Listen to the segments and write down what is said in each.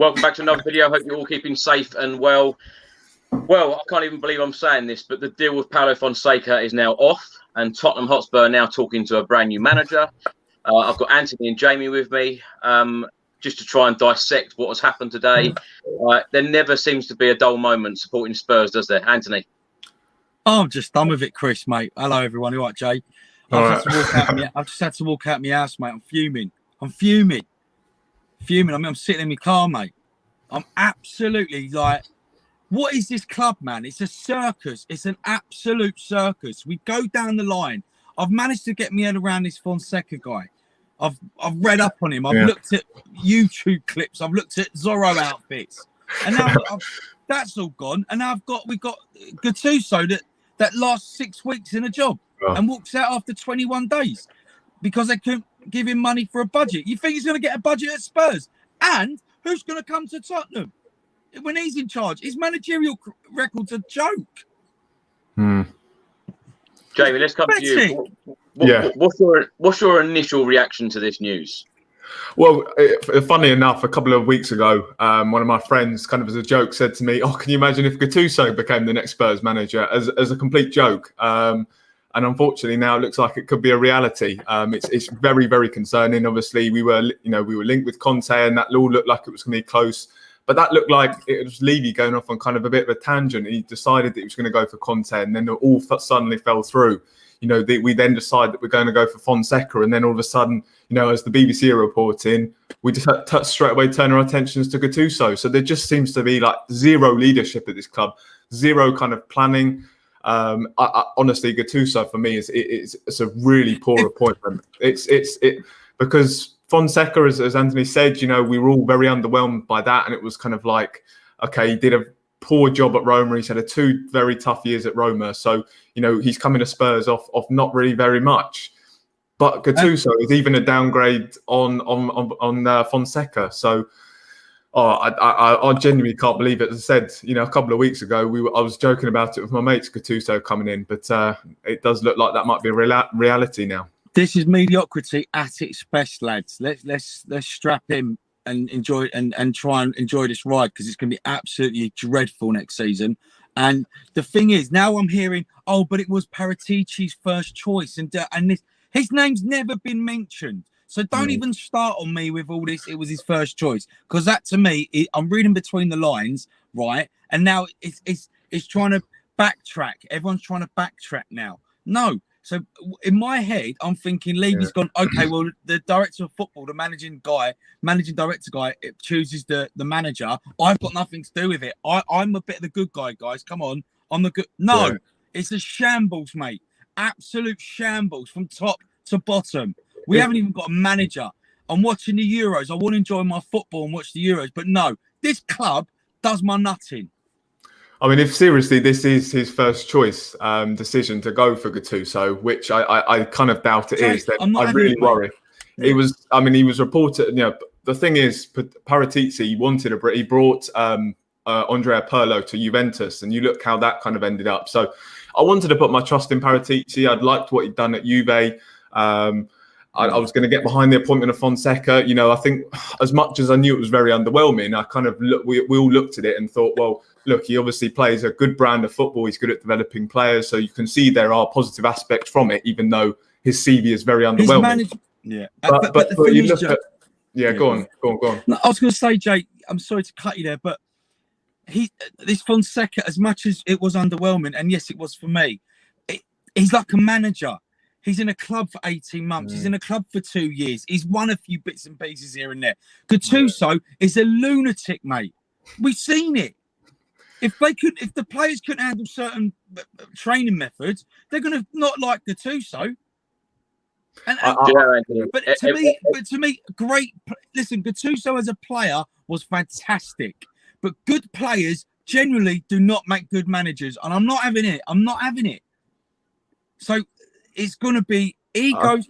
Welcome back to another video. Hope you're all keeping safe and well. Well, I can't even believe I'm saying this, but the deal with Paulo Fonseca is now off, and Tottenham Hotspur are now talking to a brand new manager. I've got Anthony and Jamie with me just to try and dissect what has happened today. There never seems to be a dull moment supporting Spurs, does there, Anthony? Oh, I'm just done with it, Chris, mate. Hello, everyone. You all right, Jay? I've just had to walk out my house, mate. I'm fuming. I'm sitting in my car, mate. I'm absolutely like, what is this club, man? It's a circus. It's an absolute circus. We go down the line. I've managed to get my head around this Fonseca guy. I've read up on him. I've looked at YouTube clips. I've looked at Zorro outfits, and now that's all gone. And now we've got Gattuso that lasts 6 weeks in a job and walks out after 21 days because they couldn't give him money for a budget. You think he's going to get a budget at Spurs? And who's going to come to Tottenham when he's in charge? His managerial record's a joke. Jamie, let's come to you. What's your initial reaction to this news? Well, funny enough, a couple of weeks ago, one of my friends, kind of as a joke, said to me, "Oh, can you imagine if Gattuso became the next Spurs manager?" As a complete joke. And unfortunately, now it looks like it could be a reality. It's very, very concerning. Obviously, we were linked with Conte, and that all looked like it was going to be close. But that looked like it was Levy going off on kind of a bit of a tangent. He decided that he was going to go for Conte, and then it all suddenly fell through. We then decide that we're going to go for Fonseca, and then all of a sudden, as the BBC are reporting, we just straight away turn our attentions to Gattuso. So there just seems to be like zero leadership at this club, zero kind of planning. Honestly, Gattuso for me it's a really poor appointment. Because Fonseca, as Anthony said, we were all very underwhelmed by that, and it was kind of like, okay, he did a poor job at Roma. He's had 2 very tough years at Roma, so he's coming to Spurs off not really very much. But Gattuso is even a downgrade on Fonseca. So, I genuinely can't believe it. As I said, a couple of weeks ago, I was joking about it with my mates, Gattuso coming in, but it does look like that might be a reality now. This is mediocrity at its best, lads. Let's strap in and enjoy and try and enjoy this ride, because it's going to be absolutely dreadful next season. And the thing is, now I'm hearing, oh, but it was Paratici's first choice, and his name's never been mentioned. So don't even start on me with all this. It was his first choice, because that to me, I'm reading between the lines, right? And now it's trying to backtrack. Everyone's trying to backtrack now. No. So in my head, I'm thinking Levy's gone, okay, well, the director of football, the managing director guy, it chooses the manager. I've got nothing to do with it. I'm a bit of the good guy, guys. Come on. I'm the good. No, it's a shambles, mate. Absolute shambles from top to bottom. We haven't even got a manager. I'm watching the Euros. I want to enjoy my football and watch the Euros. But no, this club does my nutting. I mean, if seriously this is his first choice decision to go for Gattuso, which I kind of doubt it is, then I really worry. He was reported. The thing is, Paratici he brought Andrea Pirlo to Juventus, and you look how that kind of ended up. So I wanted to put my trust in Paratici. I'd liked what he'd done at Juve. I was going to get behind the appointment of Fonseca. I think as much as I knew it was very underwhelming, I kind of we all looked at it and thought, well, look, he obviously plays a good brand of football. He's good at developing players. So you can see there are positive aspects from it, even though his CV is very underwhelming. But the thing is, go on. No, I was going to say, Jake, I'm sorry to cut you there, but this Fonseca, as much as it was underwhelming, and yes, it was for me, he's like a manager. He's in a club for 18 months. He's in a club for 2 years. He's won a few bits and pieces here and there. Gattuso is a lunatic, mate. We've seen it. If the players couldn't handle certain training methods, they're going to not like Gattuso. But to me, great. Listen, Gattuso as a player was fantastic, but good players generally do not make good managers, and I'm not having it. So it's going to be egos,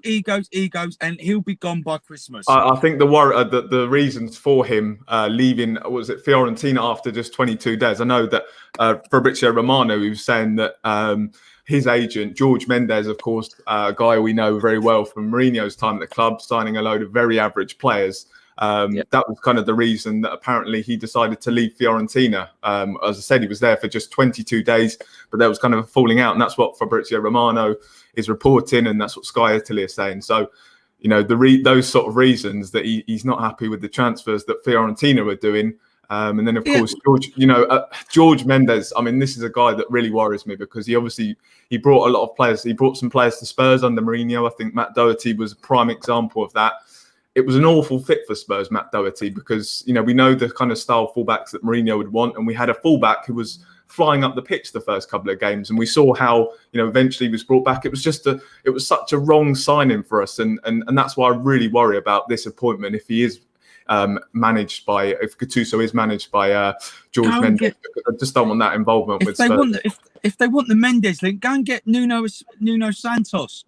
and he'll be gone by Christmas. I think the reasons for him leaving, was it Fiorentina after just 22 days? I know that Fabrizio Romano, he was saying that his agent, George Mendes, of course, a guy we know very well from Mourinho's time at the club, signing a load of very average players. That was kind of the reason that apparently he decided to leave Fiorentina. As I said, he was there for just 22 days, but there was kind of a falling out, and that's what Fabrizio Romano is reporting, and that's what Sky Italy is saying. So, you know, those sort of reasons that he's not happy with the transfers that Fiorentina were doing. And then, of course, George Mendes. I mean, this is a guy that really worries me because he brought a lot of players. He brought some players to Spurs under Mourinho. I think Matt Doherty was a prime example of that. It was an awful fit for Spurs, Matt Doherty, because, you know, we know the kind of style fullbacks that Mourinho would want. And we had a fullback who was flying up the pitch the first couple of games. And we saw how, you know, eventually he was brought back. It was such a wrong signing for us. And that's why I really worry about this appointment if he is if Gattuso is managed by George Mendes. I just don't want that involvement with Spurs. If they want the Mendes link, go and get Nuno Santos.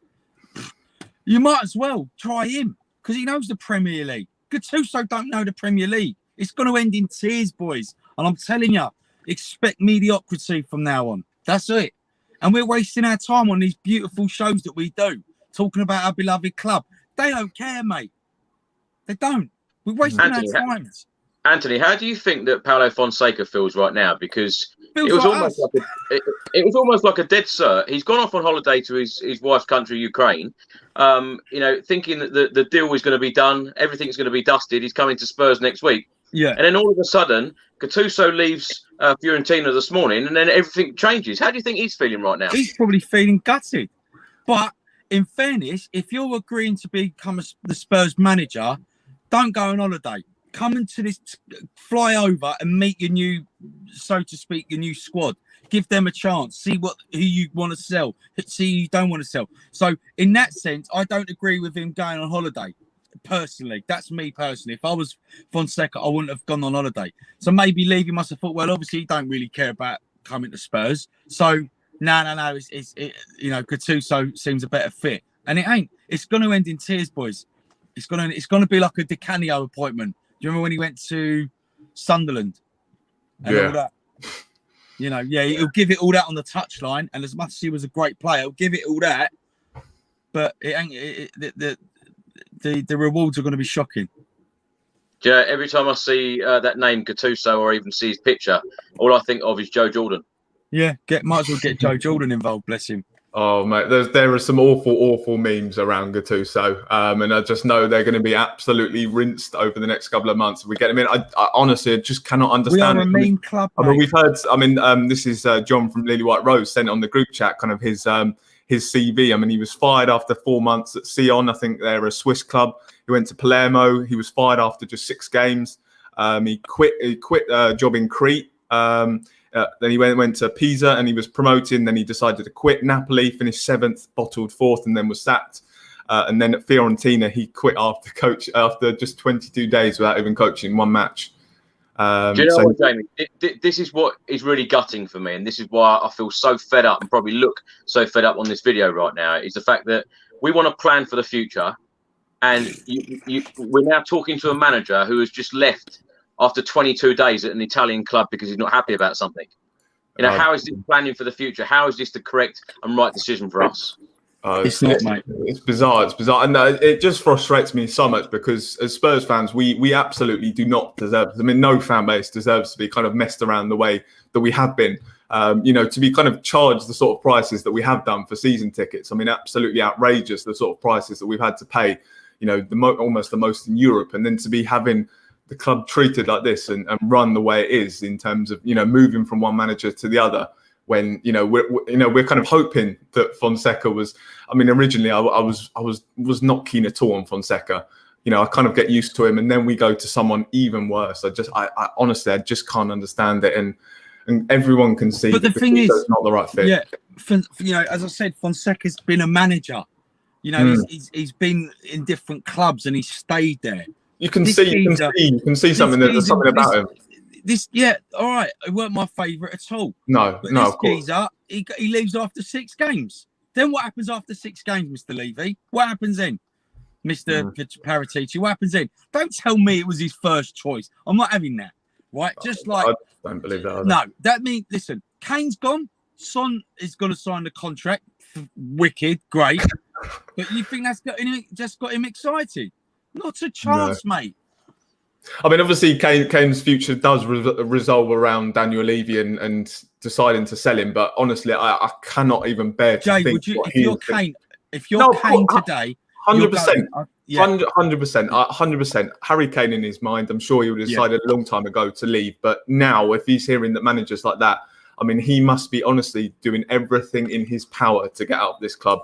You might as well try him because he knows the Premier League. Gattuso don't know the Premier League. It's going to end in tears, boys. And I'm telling you, expect mediocrity from now on. That's it. And we're wasting our time on these beautiful shows that we do, talking about our beloved club. They don't care, mate. They don't. We're wasting our time. Anthony, how do you think that Paulo Fonseca feels right now? Because it was almost like a dead cert. He's gone off on holiday to his wife's country, Ukraine. You know, thinking that the deal is going to be done, everything's going to be dusted. He's coming to Spurs next week. Yeah. And then all of a sudden, Gattuso leaves Fiorentina this morning, and then everything changes. How do you think he's feeling right now? He's probably feeling gutted. But in fairness, if you're agreeing to become the Spurs manager, don't go on holiday. Come into this, fly over and meet your new, so to speak, your new squad. Give them a chance. See who you want to sell. See who you don't want to sell. So in that sense, I don't agree with him going on holiday. Personally, that's me personally. If I was Fonseca, I wouldn't have gone on holiday. So maybe leaving must have thought, well, obviously, he don't really care about coming to Spurs. So no. It's you know, Gattuso seems a better fit, and it ain't. It's going to end in tears, boys. It's gonna be like a Di Canio appointment. Do you remember when he went to Sunderland and all that? You know, he'll give it all that on the touchline, and as much as he was a great player, he'll give it all that. But it ain't. The rewards are going to be shocking. Yeah, every time I see that name Gattuso or even see his picture, all I think of is Joe Jordan. Yeah, might as well get Joe Jordan involved. Bless him. Oh, mate, there are some awful memes around Gattuso, and I just know they're going to be absolutely rinsed over the next couple of months. If we get him in, I honestly just cannot understand. We are a mean club, I mean, we've heard. I mean, this is John from Lily White Rose sent on the group chat kind of his CV. I mean, he was fired after 4 months at Sion. I think they're a Swiss club. He went to Palermo. He was fired after just 6 games. He quit a job in Crete. Then he went to Pisa and he was promoted. Then he decided to quit Napoli, finished 7th, bottled 4th, and then was sacked. And then at Fiorentina, he quit after just 22 days without even coaching 1 match. Do you know what, Jamie? This is what is really gutting for me, and this is why I feel so fed up and probably look so fed up on this video right now, is the fact that we want to plan for the future, and we're now talking to a manager who has just left after 22 days at an Italian club because he's not happy about something. You know, how is this planning for the future? How is this the correct and right decision for us? It's not, mate. It's bizarre. It's bizarre. And it just frustrates me so much because as Spurs fans, we absolutely do not deserve it. I mean, no fan base deserves to be kind of messed around the way that we have been. You know, to be kind of charged the sort of prices that we have done for season tickets. I mean, absolutely outrageous, the sort of prices that we've had to pay, you know, almost the most in Europe. And then to be having the club treated like this and run the way it is in terms of, you know, moving from one manager to the other. When we're kind of hoping that Fonseca was. I mean, originally I was not keen at all on Fonseca. You know, I kind of get used to him, and then we go to someone even worse. I honestly just can't understand it, and everyone can see. But the thing is, it's not the right fit. Yeah, you know, as I said, Fonseca's been a manager. You know, he's been in different clubs and he's stayed there. You can see something. There's something about him. All right. It weren't my favourite at all. No, of course. Geezer, he leaves after 6 games. Then what happens after 6 games, Mr. Levy? What happens then, Mr. Paratici? What happens then? Don't tell me it was his first choice. I'm not having that. Right? Just like I don't believe that. No, that means listen. Kane's gone. Son is going to sign the contract. Wicked, great. But you think that's got him excited? Not a chance, mate. I mean, obviously, Kane's future does resolve around Daniel Levy and deciding to sell him. But honestly, I cannot even bear to think. If you're Kane today, 100%, 100%. Harry Kane in his mind, I'm sure he would have decided a long time ago to leave. But now, if he's hearing that managers like that, I mean, he must be honestly doing everything in his power to get out of this club.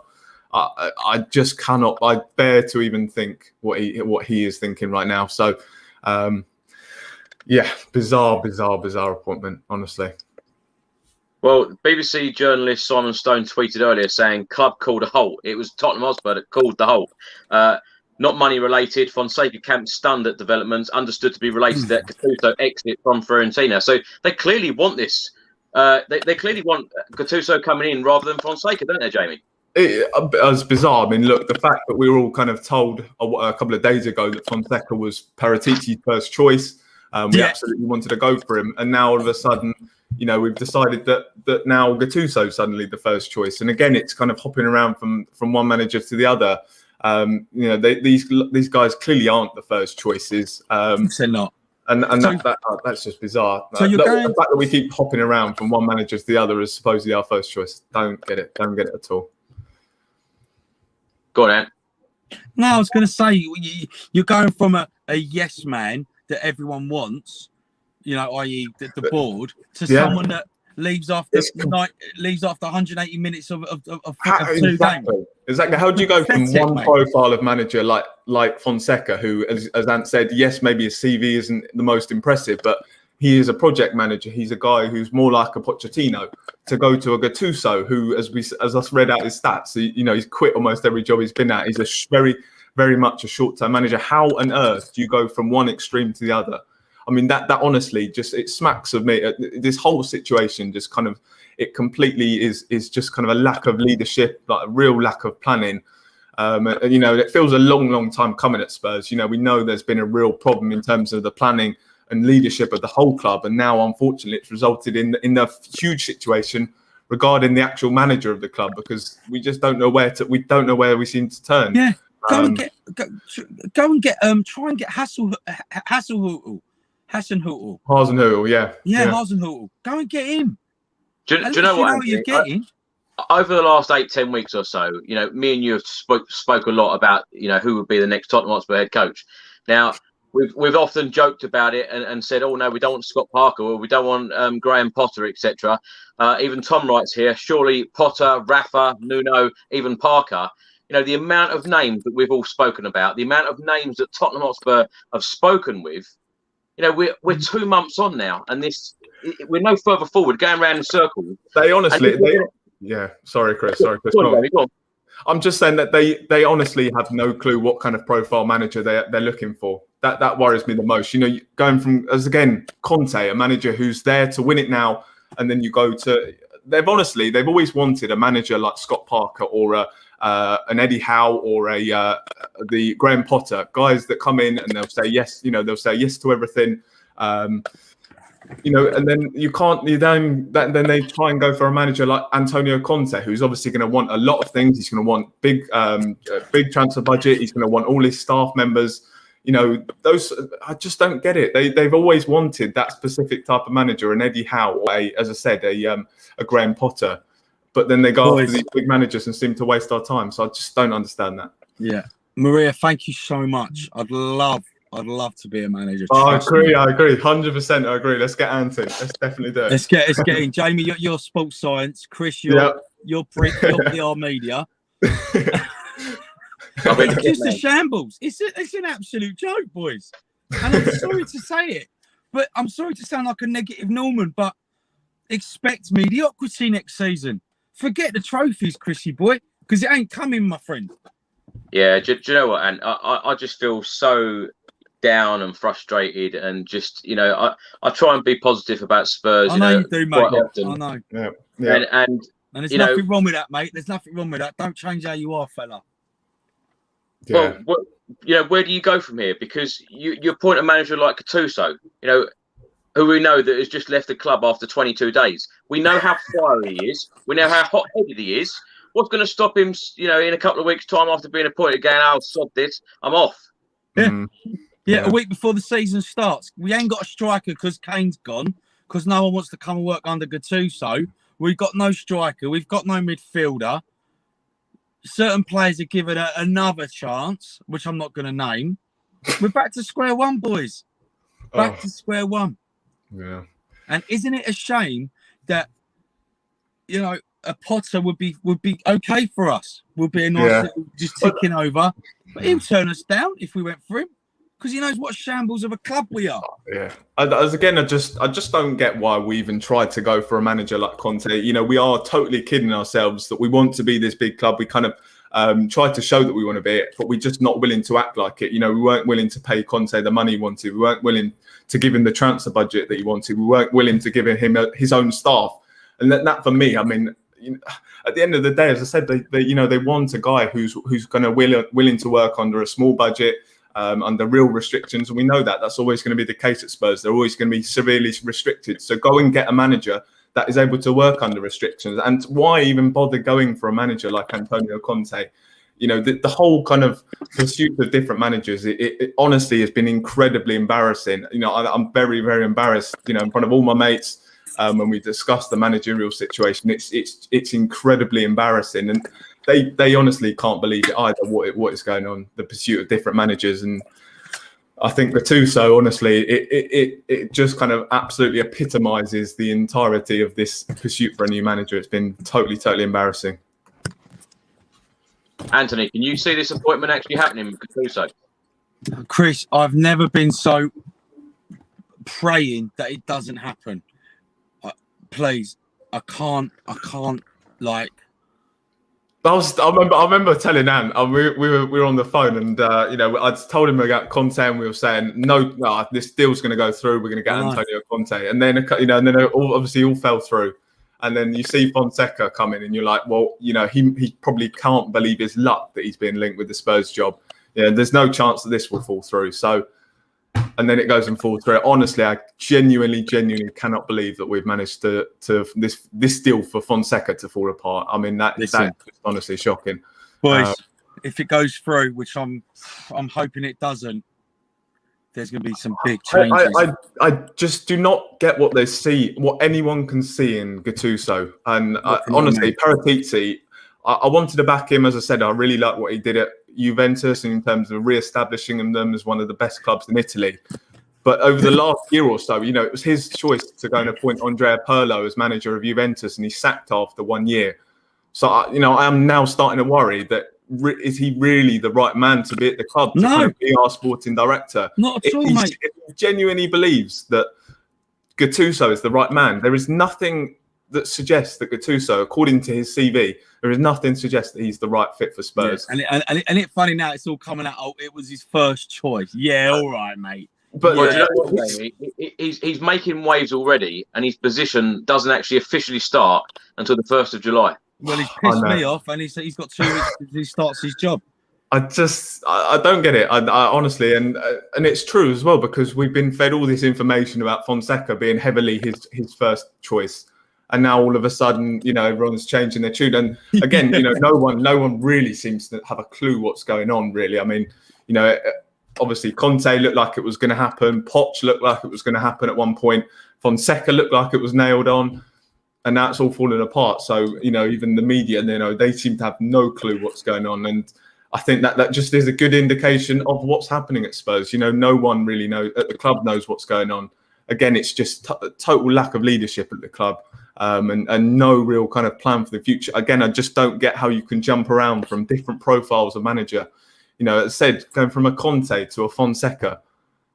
I just cannot. I bear to even think what he is thinking right now. So, bizarre appointment, honestly. Well, BBC journalist Simon Stone tweeted earlier saying club called a halt. It was Tottenham Hotspur that called the halt. Not money related. Fonseca camp stunned at developments, understood to be related to Gattuso exit from Fiorentina. So they clearly want this. They clearly want Gattuso coming in rather than Fonseca, don't they, Jamie? It was bizarre. I mean, look, the fact that we were all kind of told a couple of days ago that Fonseca was Paratici's first choice, we absolutely wanted to go for him, and now all of a sudden, you know, we've decided that now Gattuso suddenly the first choice, and again, it's kind of hopping around from one manager to the other. You know, these guys clearly aren't the first choices. They're not. And that's just bizarre. So the fact that we keep hopping around from one manager to the other as supposedly our first choice. Don't get it at all. Go on, Ant. No, I was going to say you're going from a yes man that everyone wants, you know, i.e. the board, to someone that leaves after 180 minutes of 2 games. Exactly. How do you go from one profile of manager like Fonseca, who, as Ant said, yes, maybe his CV isn't the most impressive, but he is a project manager. He's a guy who's more like a Pochettino, to go to a Gattuso, who, as us read out his stats, he's quit almost every job he's been at. He's a very, very much a short-term manager. How on earth do you go from one extreme to the other? I mean, that honestly it smacks of me. This whole situation just kind of, it completely is just kind of a lack of leadership, like a real lack of planning. And, you know, it feels a long time coming at Spurs. You know, we know there's been a real problem in terms of the planning and leadership of the whole club, and now unfortunately it's resulted in the huge situation regarding the actual manager of the club, because we just don't know where we seem to turn. Yeah, try and get Hasenhüttl. Hasenhüttl, yeah, Hasenhüttl. Go and get him. Do you know what you're getting? Over the last 8-10 weeks or so, you know, me and you have spoke a lot about, you know, who would be the next Tottenham Hotspur head coach. Now, we've often joked about it and said, oh no, we don't want Scott Parker, or we don't want Graham Potter, etc. Even Tom writes here, surely Potter, Rafa, Nuno, even Parker. You know, the amount of names that we've all spoken about, the amount of names that Tottenham Hotspur have spoken with. You know, we're 2 months on now, and we're no further forward, going around in circles. Sorry, Chris. Go on. I'm just saying that they honestly have no clue what kind of profile manager they're looking for. That worries me the most. You know, going from, as again, Conte, a manager who's there to win it now, and then you go to they've always wanted a manager like Scott Parker or an Eddie Howe or the Graham Potter, guys that come in and they'll say yes. You know, they'll say yes to everything. You know, and then then they try and go for a manager like Antonio Conte, who's obviously going to want a lot of things. He's going to want big transfer budget. He's going to want all his staff members. You know, I just don't get it. They've always wanted that specific type of manager, an Eddie Howe, or as I said, a Graham Potter. But then they go after these big managers and seem to waste our time. So I just don't understand that. Yeah, Maria, thank you so much. I'd love to be a manager. I agree. 100%. I agree. Let's get Anti. Let's definitely do it. Let's get in. Jamie, you're sports science. Chris, you're PR media. It's just a shambles. It's an absolute joke, boys. And I'm sorry to say it, but I'm sorry to sound like a negative Norman, but expect mediocrity next season. Forget the trophies, Chrissy boy, because it ain't coming, my friend. Yeah, do you know what? And I just feel so down and frustrated, and just, you know, I try and be positive about Spurs. I know you do, mate. Often. I know. Yeah. And there's nothing wrong with that, mate. There's nothing wrong with that. Don't change how you are, fella. Yeah. Well, you know, where do you go from here? Because you appoint a manager like Gattuso, you know, who we know that has just left the club after 22 days. We know how fiery he is. We know how hot-headed he is. What's going to stop him, you know, in a couple of weeks' time after being appointed, going, "Oh, sod this, I'm off"? Yeah. Yeah, a week before the season starts. We ain't got a striker because Kane's gone, because no one wants to come and work under Gattuso. We've got no striker. We've got no midfielder. Certain players are given another chance, which I'm not going to name. We're back to square one, boys. Back to square one. Yeah. And isn't it a shame that, you know, a Potter would be okay for us? Would be a nice little, just ticking over. But he'll turn us down if we went for him, because he knows what shambles of a club we are. Yeah. I just don't get why we even tried to go for a manager like Conte. You know, we are totally kidding ourselves that we want to be this big club. We kind of tried to show that we want to be it, but we're just not willing to act like it. You know, we weren't willing to pay Conte the money he wanted. We weren't willing to give him the transfer budget that he wanted. We weren't willing to give him his own staff. And that for me, I mean, you know, at the end of the day, as I said, they want a guy who's going to willing to work under a small budget, under real restrictions. And we know that that's always going to be the case at Spurs. They're always going to be severely restricted. So go and get a manager that is able to work under restrictions. And why even bother going for a manager like Antonio Conte? You know, the whole kind of pursuit of different managers, it honestly has been incredibly embarrassing. You know, I'm very, very embarrassed, you know, in front of all my mates when we discussed the managerial situation. It's incredibly embarrassing. And they honestly can't believe it either, what is going on, the pursuit of different managers. And I think Gattuso, honestly, it just kind of absolutely epitomizes the entirety of this pursuit for a new manager. It's been totally, totally embarrassing. Anthony, can you see this appointment actually happening with Gattuso? Chris, I've never been so praying that it doesn't happen. Please, I can't like. I remember telling Ant, we were on the phone, and you know, I told him about Conte, and we were saying no, this deal's going to go through. We're going to get Antonio Conte, and then you know, and then obviously all fell through. And then you see Fonseca come in, and you're like, well, you know, he probably can't believe his luck that he's been linked with the Spurs job. Yeah, there's no chance that this will fall through. So, and then it goes and falls through. Honestly, I genuinely cannot believe that we've managed to this deal for Fonseca to fall apart. I mean, that's honestly shocking. Boys, if it goes through, which I'm hoping it doesn't, there's going to be some big changes. I just do not get what anyone can see in Gattuso. And honestly, Paratici, I wanted to back him. As I said, I really like what he did at Juventus in terms of re-establishing them as one of the best clubs in Italy. But over the last year or so, you know, it was his choice to go and appoint Andrea Pirlo as manager of Juventus, and he sacked after 1 year. So, you know, I am now starting to worry that is he really the right man to be at the club, to kind of be our sporting director? Not at all, mate. If he genuinely believes that Gattuso is the right man, there is nothing that suggests that Gattuso, according to his CV, there is nothing to suggest that he's the right fit for Spurs. Yeah. And it's funny now, it's all coming out, oh, it was his first choice. Yeah, all right, mate. But he's making waves already, and his position doesn't actually officially start until the 1st of July. Well, he's pissed me off, and he's got 2 weeks until he starts his job. I don't get it. I honestly, and it's true as well, because we've been fed all this information about Fonseca being heavily his first choice, and now all of a sudden, you know, everyone's changing their tune. And again, you know, no one really seems to have a clue what's going on. Really, I mean, you know, obviously Conte looked like it was going to happen. Poch looked like it was going to happen at one point. Fonseca looked like it was nailed on. And now it's all falling apart. So, you know, even the media, you know, they seem to have no clue what's going on. And I think that just is a good indication of what's happening at Spurs. You know, no one really knows at the club knows what's going on. Again, it's just total lack of leadership at the club, and no real kind of plan for the future. Again, I just don't get how you can jump around from different profiles of manager. You know, as I said, going from a Conte to a Fonseca,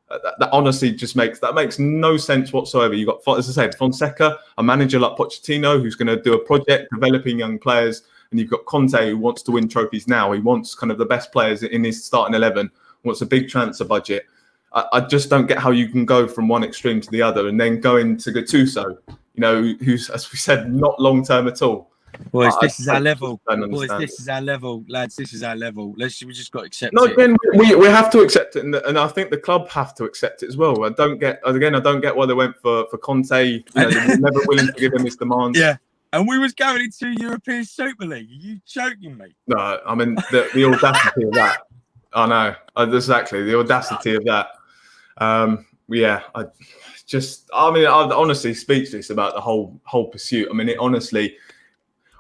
that honestly just makes no sense whatsoever. You got, as I said, Fonseca, a manager like Pochettino, who's going to do a project developing young players, and you've got Conte, who wants to win trophies now. He wants kind of the best players in his starting 11, wants a big transfer budget. I just don't get how you can go from one extreme to the other, and then go into Gattuso, you know, who's, as we said, not long term at all. Boys, this is our level. Boys, this is our level, lads. This is our level. We just got to accept it. No, then we have to accept it, and I think the club have to accept it as well. I don't get why they went for Conte. You know, they were never willing to give him his demands. Yeah, and we was going into European Super League. Are you joking me? No, I mean the audacity of that. I know exactly the audacity of that. Yeah, I mean, I'm honestly speechless about the whole pursuit. I mean, it honestly,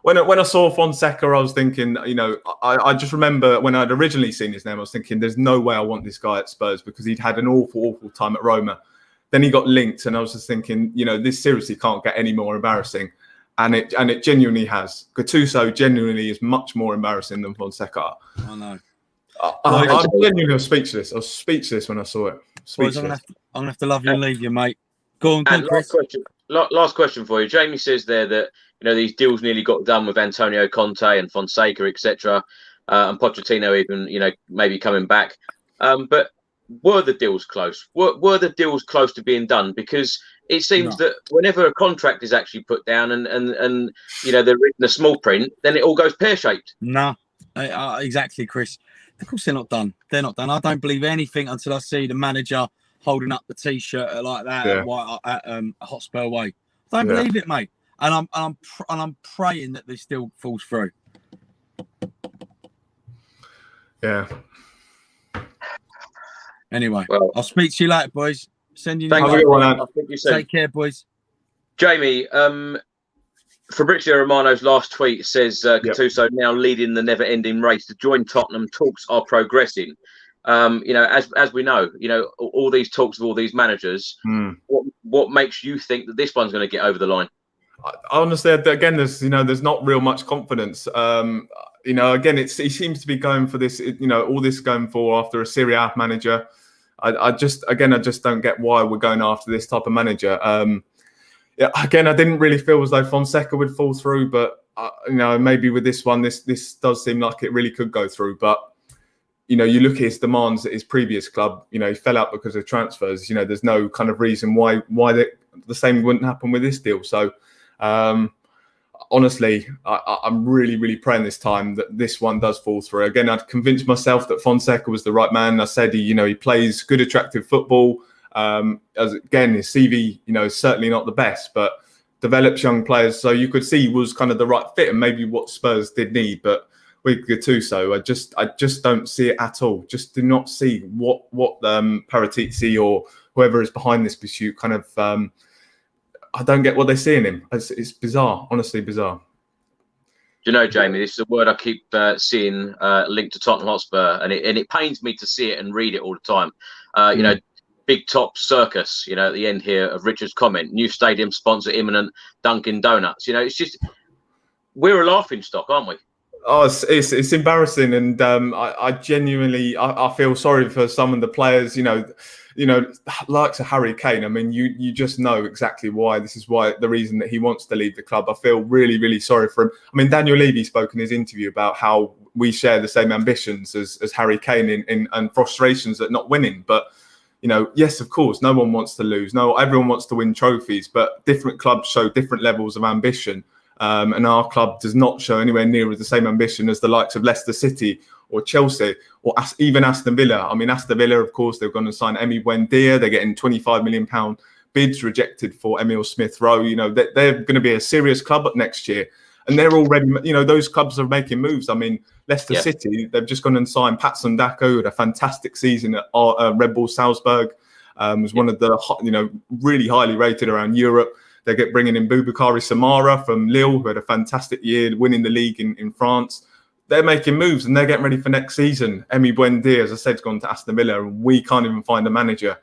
when I saw Fonseca, I was thinking, you know, I just remember when I'd originally seen his name, I was thinking, there's no way I want this guy at Spurs, because he'd had an awful time at Roma. Then he got linked, and I was just thinking, you know, this seriously can't get any more embarrassing. And it genuinely has. Gattuso genuinely is much more embarrassing than Fonseca. I know. I genuinely was speechless. I was speechless when I saw it. Boys, I'm gonna have to love you and leave you, mate. Go on, Chris. Last question for you. Jamie says there that, you know, these deals nearly got done with Antonio Conte and Fonseca, etc., and Pochettino even, you know, maybe coming back. But were the deals close? Were the deals close to being done? Because it seems that whenever a contract is actually put down and you know, they're written a small print, then it all goes pear-shaped. No, exactly, Chris. Of course, they're not done. They're not done. I don't believe anything until I see the manager holding up the T-shirt like that at Hotspur Way. I don't believe it, mate. And I'm praying that this still falls through. Yeah. Anyway, well, I'll speak to you later, boys. Send you. Take care, boys. Jamie, Fabrizio Romano's last tweet says Gattuso now leading the never-ending race to join Tottenham. Talks are progressing. You know, as we know, you know, all these talks of all these managers. What makes you think that this one's going to get over the line? Honestly, again, there's not real much confidence. You know, again, he seems to be going for this. You know, all this going for after a Serie A manager. I just don't get why we're going after this type of manager. Yeah, again, I didn't really feel as though Fonseca would fall through, but you know, maybe with this one, this does seem like it really could go through. But you know, you look at his demands at his previous club. You know, he fell out because of transfers. You know, there's no kind of reason why the same wouldn't happen with this deal. So, honestly, I'm really praying this time that this one does fall through. Again, I'd convinced myself that Fonseca was the right man. I said he plays good, attractive football. As again, his CV, you know, is certainly not the best, but develops young players. So you could see he was kind of the right fit and maybe what Spurs did need. But with Gattuso, I just don't see it at all. Just do not see what Paratici or whoever is behind this pursuit kind of. I don't get what they see in him. It's bizarre, honestly bizarre. Do you know, Jamie, this is a word I keep seeing linked to Tottenham Hotspur, and it pains me to see it and read it all the time. You know, big top circus, you know, at the end here of Richard's comment, new stadium sponsor imminent, Dunkin' Donuts. You know, it's just, we're a laughing stock, aren't we? Oh, it's embarrassing, and I genuinely I feel sorry for some of the players. You know, like Harry Kane. I mean, you just know exactly why. This is why the reason that he wants to leave the club. I feel really sorry for him. I mean, Daniel Levy spoke in his interview about how we share the same ambitions as Harry Kane and frustrations at not winning. But you know, yes, of course, no one wants to lose. No, everyone wants to win trophies, but different clubs show different levels of ambition. And our club does not show anywhere near the same ambition as the likes of Leicester City or Chelsea or even Aston Villa. I mean, Aston Villa, of course, they're going to sign Emi Buendia. They're getting £25 million bids rejected for Emile Smith-Rowe. You know, they're going to be a serious club next year. And they're already, you know, those clubs are making moves. I mean, Leicester City, they've just gone and signed Patson Dako, who had a fantastic season at Red Bull Salzburg. Was one of the, you know, really highly rated around Europe. They bringing in Boubakary Samara from Lille, who had a fantastic year, winning the league in France. They're making moves and they're getting ready for next season. Emi Buendia, as I said, has gone to Aston Villa, and we can't even find a manager.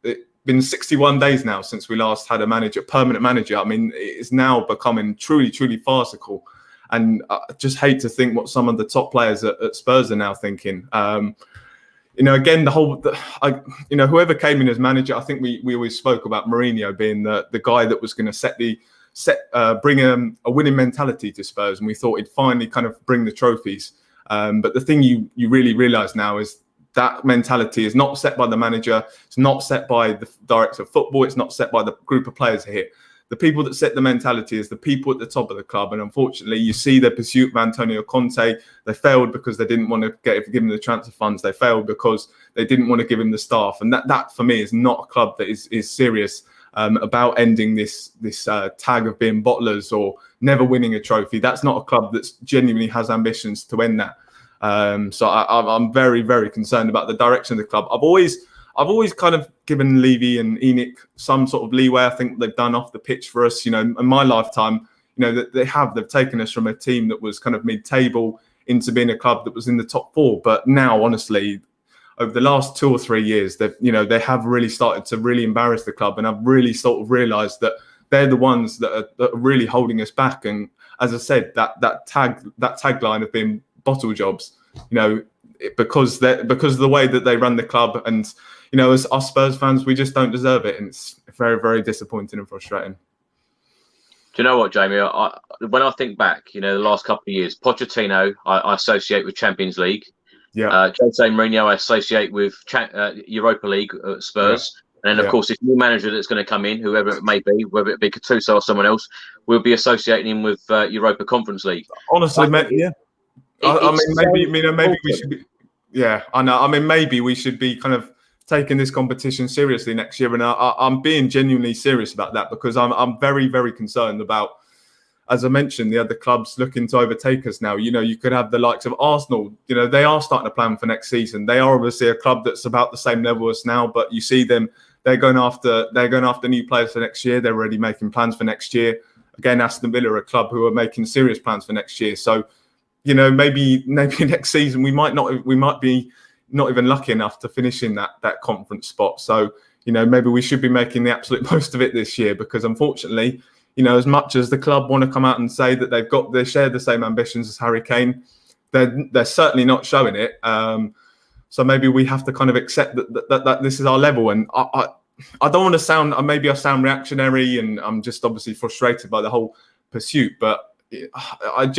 It's been 61 days now since we last had a permanent manager. I mean, it's now becoming truly farcical. And I just hate to think what some of the top players at Spurs are now thinking. You know, again, whoever came in as manager, I think we always spoke about Mourinho being the guy that was going to bring a winning mentality to Spurs, and we thought he'd finally kind of bring the trophies. But the thing you really realise now is that mentality is not set by the manager. It's not set by the director of football. It's not set by the group of players here. The people that set the mentality is the people at the top of the club. And unfortunately, you see the pursuit of Antonio Conte. They failed because they didn't want to give him the transfer funds. They failed because they didn't want to give him the staff. And that for me is not a club that is serious about ending this tag of being bottlers or never winning a trophy. That's not a club that genuinely has ambitions to end that. So I'm very concerned about the direction of the club. I've always kind of given Levy and Enoch some sort of leeway. I think they've done off the pitch for us, you know, in my lifetime, you know, that they've taken us from a team that was kind of mid-table into being a club that was in the top 4. But now, honestly, over the last 2 or 3 years, they have really started to really embarrass the club, and I've really sort of realised that they're the ones that are really holding us back. And as I said, that tagline of being bottle jobs, you know, because of the way that they run the club, and you know, as us Spurs fans, we just don't deserve it, and it's very, very disappointing and frustrating. Do you know what, Jamie? When I think back, you know, the last couple of years, Pochettino, I associate with Champions League. Yeah. Jose Mourinho, I associate with Europa League at Spurs. Yeah. And then, of course, this new manager that's going to come in, whoever it may be, whether it be Gattuso or someone else, we'll be associating him with Europa Conference League. Honestly, yeah. I mean, maybe we should be. Yeah, I know. I mean, maybe we should be kind of taking this competition seriously next year, and I'm being genuinely serious about that, because I'm very, very concerned about, as I mentioned, the other clubs looking to overtake us now. You know, you could have the likes of Arsenal. You know, they are starting to plan for next season. They are obviously a club that's about the same level as now, but you see them. They're going after new players for next year. They're already making plans for next year. Again, Aston Villa are a club who are making serious plans for next year. So, you know, maybe next season we might be not even lucky enough to finish in that conference spot. So, you know, maybe we should be making the absolute most of it this year, because unfortunately, you know, as much as the club want to come out and say that they share the same ambitions as Harry Kane, they're certainly not showing it. So maybe we have to kind of accept that this is our level. And I don't want to sound, maybe I sound reactionary, and I'm just obviously frustrated by the whole pursuit, but I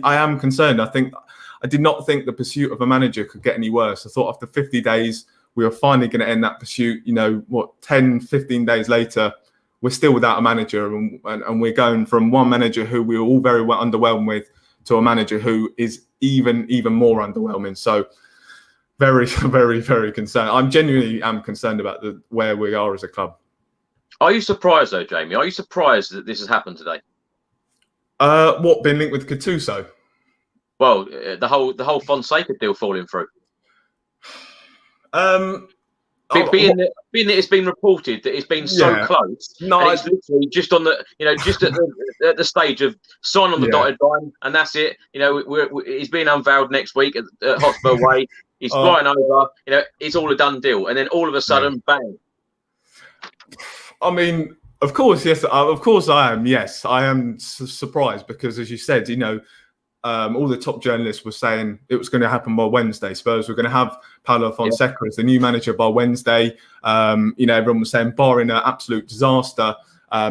am concerned. I did not think the pursuit of a manager could get any worse. I thought after 50 days, we were finally going to end that pursuit. You know, 10, 15 days later, we're still without a manager, and we're going from one manager who we were all very well underwhelmed with to a manager who is even more underwhelming. So very, very, very concerned. I'm genuinely concerned about where we are as a club. Are you surprised though, Jamie? Are you surprised that this has happened today? What, been linked with Gattuso? Well, the whole Fonseca deal falling through. Being that it's been reported that it's been so close, and it's literally just on the, you know, just at the stage of sign on the dotted line, and that's it. You know, he's being unveiled next week at Hotspur Way. He's flying over. You know, it's all a done deal, and then all of a sudden, bang. I mean, of course, yes. Of course, I am. Yes, I am surprised, because, as you said, you know, all the top journalists were saying it was going to happen by Wednesday. Spurs were going to have Paulo Fonseca as the new manager by Wednesday. You know, everyone was saying, barring an absolute disaster,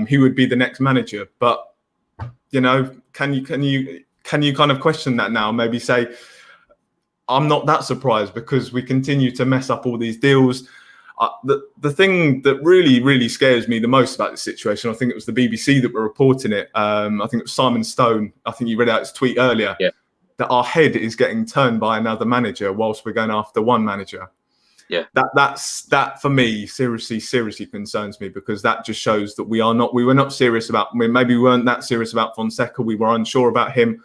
he would be the next manager. But, you know, can you kind of question that now? Maybe say, I'm not that surprised, because we continue to mess up all these deals. The thing that really, really scares me the most about this situation, I think it was the BBC that were reporting it. I think it was Simon Stone. I think you read out his tweet earlier. Yeah. That our head is getting turned by another manager whilst we're going after one manager. Yeah. That for me seriously concerns me, because that just shows that we were not serious about. Maybe we weren't that serious about Fonseca. We were unsure about him.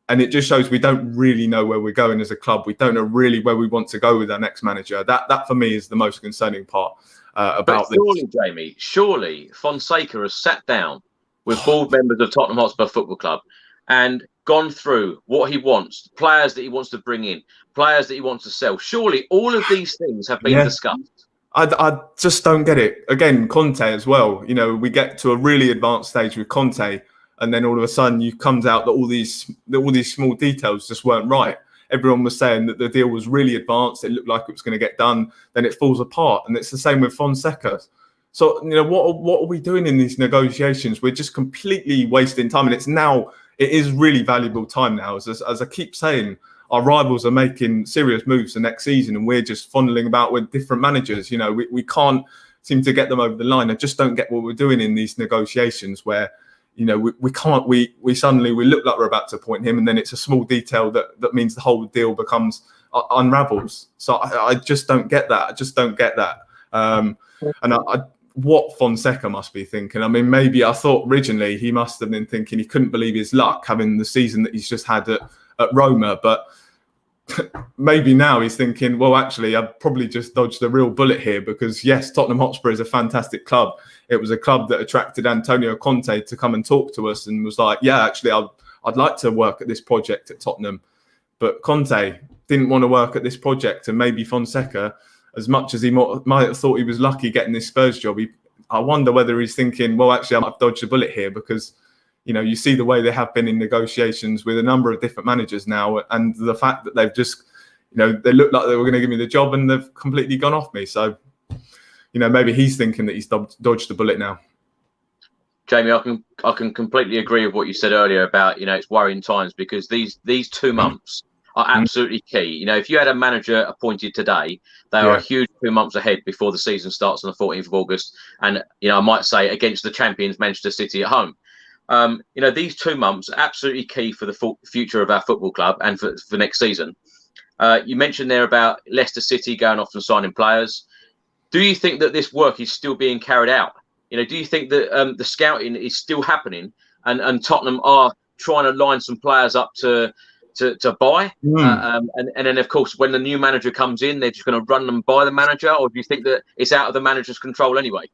And it just shows we don't really know where we're going as a club. We don't know really where we want to go with our next manager. That for me is the most concerning part about this. Surely Fonseca has sat down with board members of Tottenham Hotspur Football Club and gone through what he wants, players that he wants to bring in, players that he wants to sell. Surely all of these things have been discussed. I just don't get it. Again, Conte as well. You know, we get to a really advanced stage with Conte, and then all of a sudden, you comes out that all these small details just weren't right. Everyone was saying that the deal was really advanced. It looked like it was going to get done. Then it falls apart, and it's the same with Fonseca. So, you know, what are we doing in these negotiations? We're just completely wasting time, and it is really valuable time now. As I keep saying, our rivals are making serious moves for next season, and we're just fondling about with different managers. You know, we can't seem to get them over the line. I just don't get what we're doing in these negotiations where, you know, we suddenly look like we're about to appoint him, and then it's a small detail that means the whole deal becomes unravels. So I just don't get that. I just don't get that. And what Fonseca must be thinking. I mean, maybe I thought originally he must have been thinking he couldn't believe his luck having the season that he's just had at Roma. But maybe now he's thinking, well, actually, I've probably just dodged a real bullet here, because yes, Tottenham Hotspur is a fantastic club. It was a club that attracted Antonio Conte to come and talk to us and was like, yeah, actually, I'd like to work at this project at Tottenham. But Conte didn't want to work at this project, and maybe Fonseca, as much as he might have thought he was lucky getting this Spurs job, I wonder whether he's thinking, well, actually, I might have dodged a bullet here, because you see the way they have been in negotiations with a number of different managers now, and the fact that they've just, they looked like they were going to give me the job and they've completely gone off me. So, maybe he's thinking that he's dodged the bullet now. Jamie, I can completely agree with what you said earlier about, it's worrying times, because these 2 months are absolutely key. If you had a manager appointed today, they are a huge 2 months ahead before the season starts on the 14th of August. And, I might say against the champions, Manchester City at home. These 2 months are absolutely key for the future of our football club and for next season. You mentioned there about Leicester City going off and signing players. Do you think that this work is still being carried out? Do you think that the scouting is still happening, and Tottenham are trying to line some players up to buy? And then, of course, when the new manager comes in, they're just going to run them by the manager, or do you think that it's out of the manager's control anyway?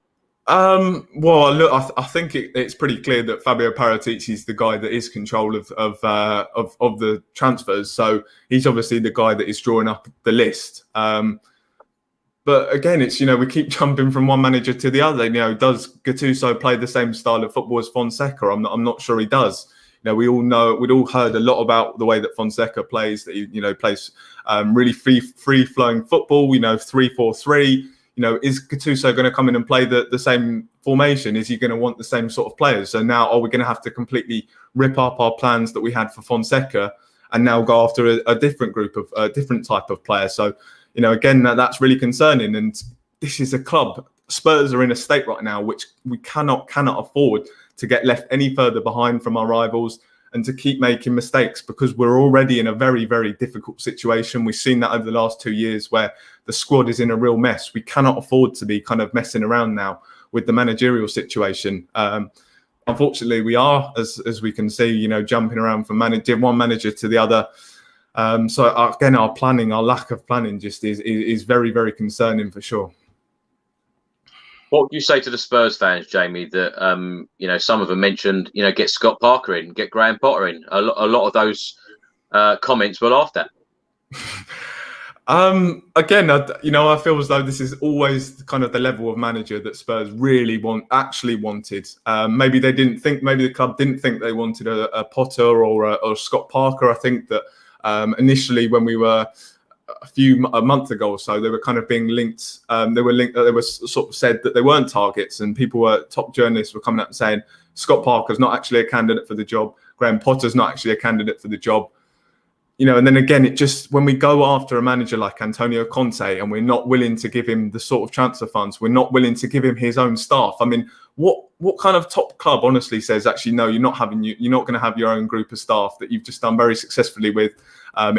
Well, look, I think it's pretty clear that Fabio Paratici is the guy that is control of the transfers. So he's obviously the guy that is drawing up the list. But again, it's we keep jumping from one manager to the other. Does Gattuso play the same style of football as Fonseca? I'm not sure he does. We all know, we'd all heard a lot about the way that Fonseca plays. That he plays really free flowing football. 3-4-3. Is Gattuso going to come in and play the same formation? Is he going to want the same sort of players? So now are we going to have to completely rip up our plans that we had for Fonseca and now go after a different group of a different type of player? So, again, that's really concerning. And this is a club. Spurs are in a state right now which we cannot afford to get left any further behind from our rivals and to keep making mistakes, because we're already in a very, very difficult situation. We've seen that over the last 2 years where the squad is in a real mess. We cannot afford to be kind of messing around now with the managerial situation. Unfortunately, we are, as we can see, jumping around from one manager to the other. So again, our lack of planning just is very, very concerning for sure. What would you say to the Spurs fans, Jamie, that, some of them mentioned, get Scott Parker in, get Graham Potter in? A lot of those comments were laughed at. Again, I feel as though this is always kind of the level of manager that Spurs really wanted. Maybe the club didn't think they wanted a Potter or a Scott Parker. I think that initially when we were a month ago or so, they were kind of being linked. They were sort of said that they weren't targets, and top journalists were coming up and saying Scott Parker's not actually a candidate for the job. Graham Potter's not actually a candidate for the job. And then again, when we go after a manager like Antonio Conte and we're not willing to give him the sort of transfer funds, we're not willing to give him his own staff. I mean, what kind of top club honestly says, actually, no, you're not going to have your own group of staff that you've just done very successfully with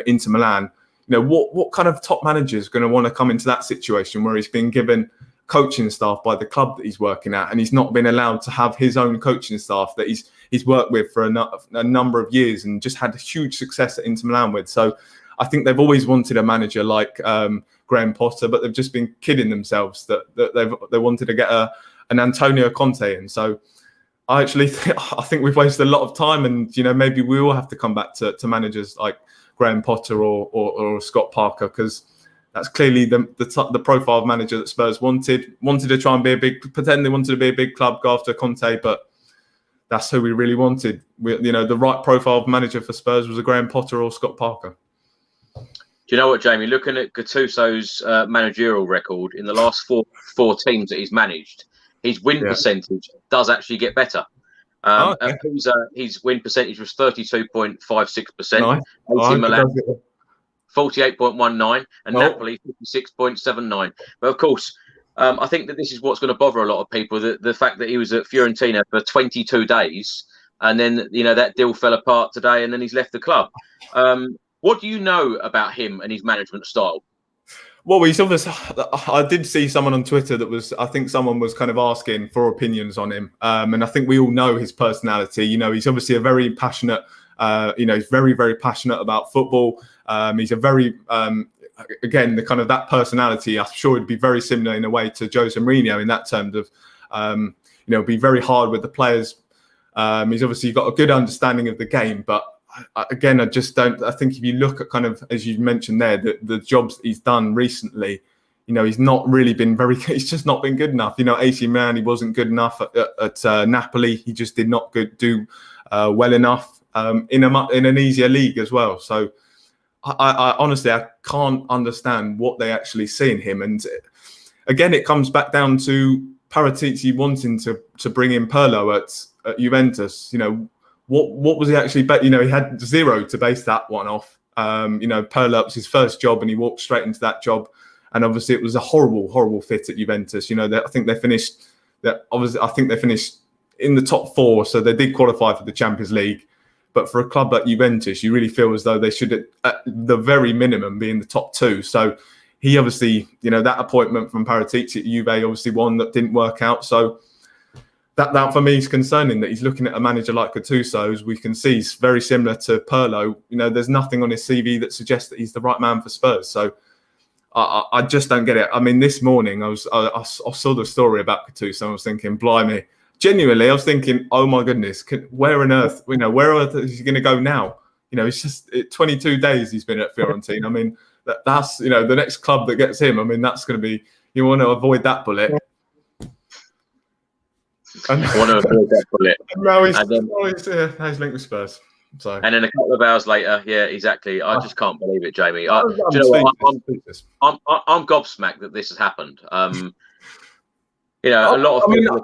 Inter Milan? What kind of top manager is going to want to come into that situation where he's been given coaching staff by the club that he's working at, and he's not been allowed to have his own coaching staff that he's worked with for a number of years and just had huge success at Inter Milan with? So I think they've always wanted a manager like Graham Potter, but they've just been kidding themselves that they wanted to get an Antonio Conte in. So I think we've wasted a lot of time, and maybe we will have to come back to managers like Graham Potter or Scott Parker, because that's clearly the profile of manager that Spurs wanted to try and pretend they wanted to be a big club, go after Conte, but that's who we really wanted. The right profile of manager for Spurs was a Graham Potter or Scott Parker. Do you know what, Jamie? Looking at Gattuso's managerial record in the last four teams that he's managed, his win percentage does actually get better. His win percentage was 32.56%. Nice. AC Milan 48.19, and Napoli 56.79. But of course, I think that this is what's going to bother a lot of people: the fact that he was at Fiorentina for 22 days, and then that deal fell apart today, and then he's left the club. What do you know about him and his management style? Well, I did see someone on Twitter I think someone was kind of asking for opinions on him. And I think we all know his personality. He's obviously a very passionate, he's very, very passionate about football. He's a very again, the kind of that personality, I'm sure it'd be very similar in a way to Jose Mourinho in that terms of, be very hard with the players. He's obviously got a good understanding of the game, but again, I think if you look at kind of, as you mentioned there, the jobs that he's done recently, he's not really been he's just not been good enough. AC Milan, he wasn't good enough at Napoli. He just did not do well enough in an easier league as well. So I honestly, I can't understand what they actually see in him. And again, it comes back down to Paratici wanting to bring in Pirlo at Juventus. What was he actually bet? He had zero to base that one off. Pirlo was his first job and he walked straight into that job. And obviously it was a horrible, horrible fit at Juventus. I think they finished in the top 4. So they did qualify for the Champions League. But for a club like Juventus, you really feel as though they should, at the very minimum, be in the top 2. So he obviously, that appointment from Paratici at Juve, obviously one that didn't work out. So that for me is concerning that he's looking at a manager like Gattuso, as we can see, is very similar to Pirlo. There's nothing on his CV that suggests that he's the right man for Spurs. So I just don't get it. I mean, this morning I saw the story about Gattuso and I was thinking, blimey. Genuinely, I was thinking, oh my goodness, where on earth, where on earth is he going to go now? It's just 22 days he's been at Fiorentina. I mean, that's, the next club that gets him. I mean, that's going to be, you want to avoid that bullet. And, I want to avoid that bullet. No, he's linked with Spurs. So. And then a couple of hours later, yeah, exactly. I just can't believe it, Jamie. I'm gobsmacked that this has happened. A lot of people.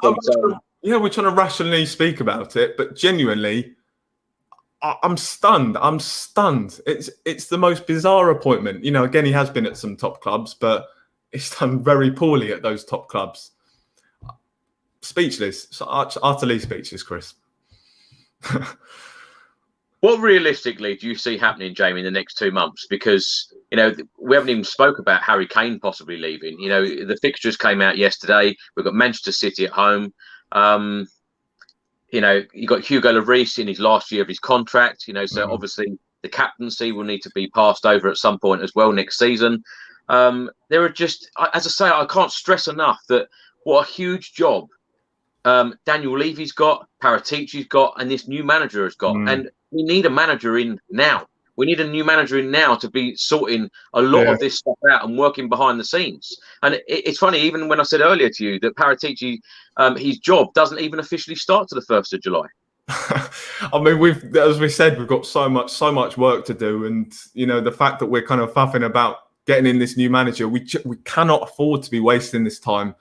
We're trying to rationally speak about it, but genuinely, I'm stunned. It's the most bizarre appointment. Again, he has been at some top clubs, but he's done very poorly at those top clubs. Speechless, utterly speechless, Chris. What realistically do you see happening, Jamie, in the next 2 months? Because, we haven't even spoke about Harry Kane possibly leaving. The fixtures came out yesterday. We've got Manchester City at home. You got Hugo Lloris in his last year of his contract. So obviously the captaincy will need to be passed over at some point as well next season. There are just, as I say, I can't stress enough that what a huge job Daniel Levy's got, Paratici's got, and this new manager has got. And we need a manager in now. We need a new manager in now to be sorting a lot of this stuff out and working behind the scenes. And it's funny, even when I said earlier to you that Paratici, his job doesn't even officially start to the 1st of July. I mean, as we said, we've got so much work to do. And, the fact that we're kind of faffing about getting in this new manager, we cannot afford to be wasting this time.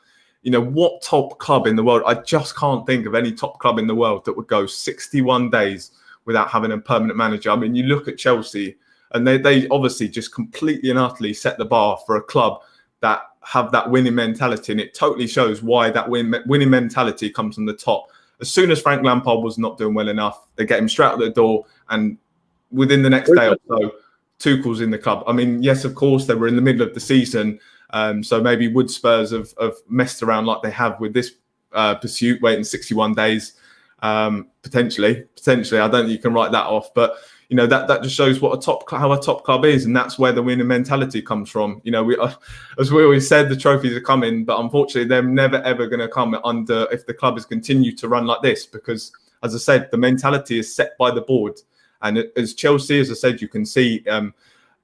What top club in the world? I just can't think of any top club in the world that would go 61 days without having a permanent manager. I mean, you look at Chelsea and they obviously just completely and utterly set the bar for a club that have that winning mentality. And it totally shows why that winning mentality comes from the top. As soon as Frank Lampard was not doing well enough, they get him straight out the door. And within the next day or so, Tuchel's in the club. I mean, yes, of course, they were in the middle of the season. So maybe would Spurs have messed around like they have with this pursuit, waiting 61 days. Potentially, I don't think you can write that off, but that just shows how a top club is, and that's where the winning mentality comes from. As we always said, the trophies are coming, but unfortunately, they're never ever going to come under if the club has continued to run like this, because, as I said, the mentality is set by the board, and as Chelsea, as I said, you can see as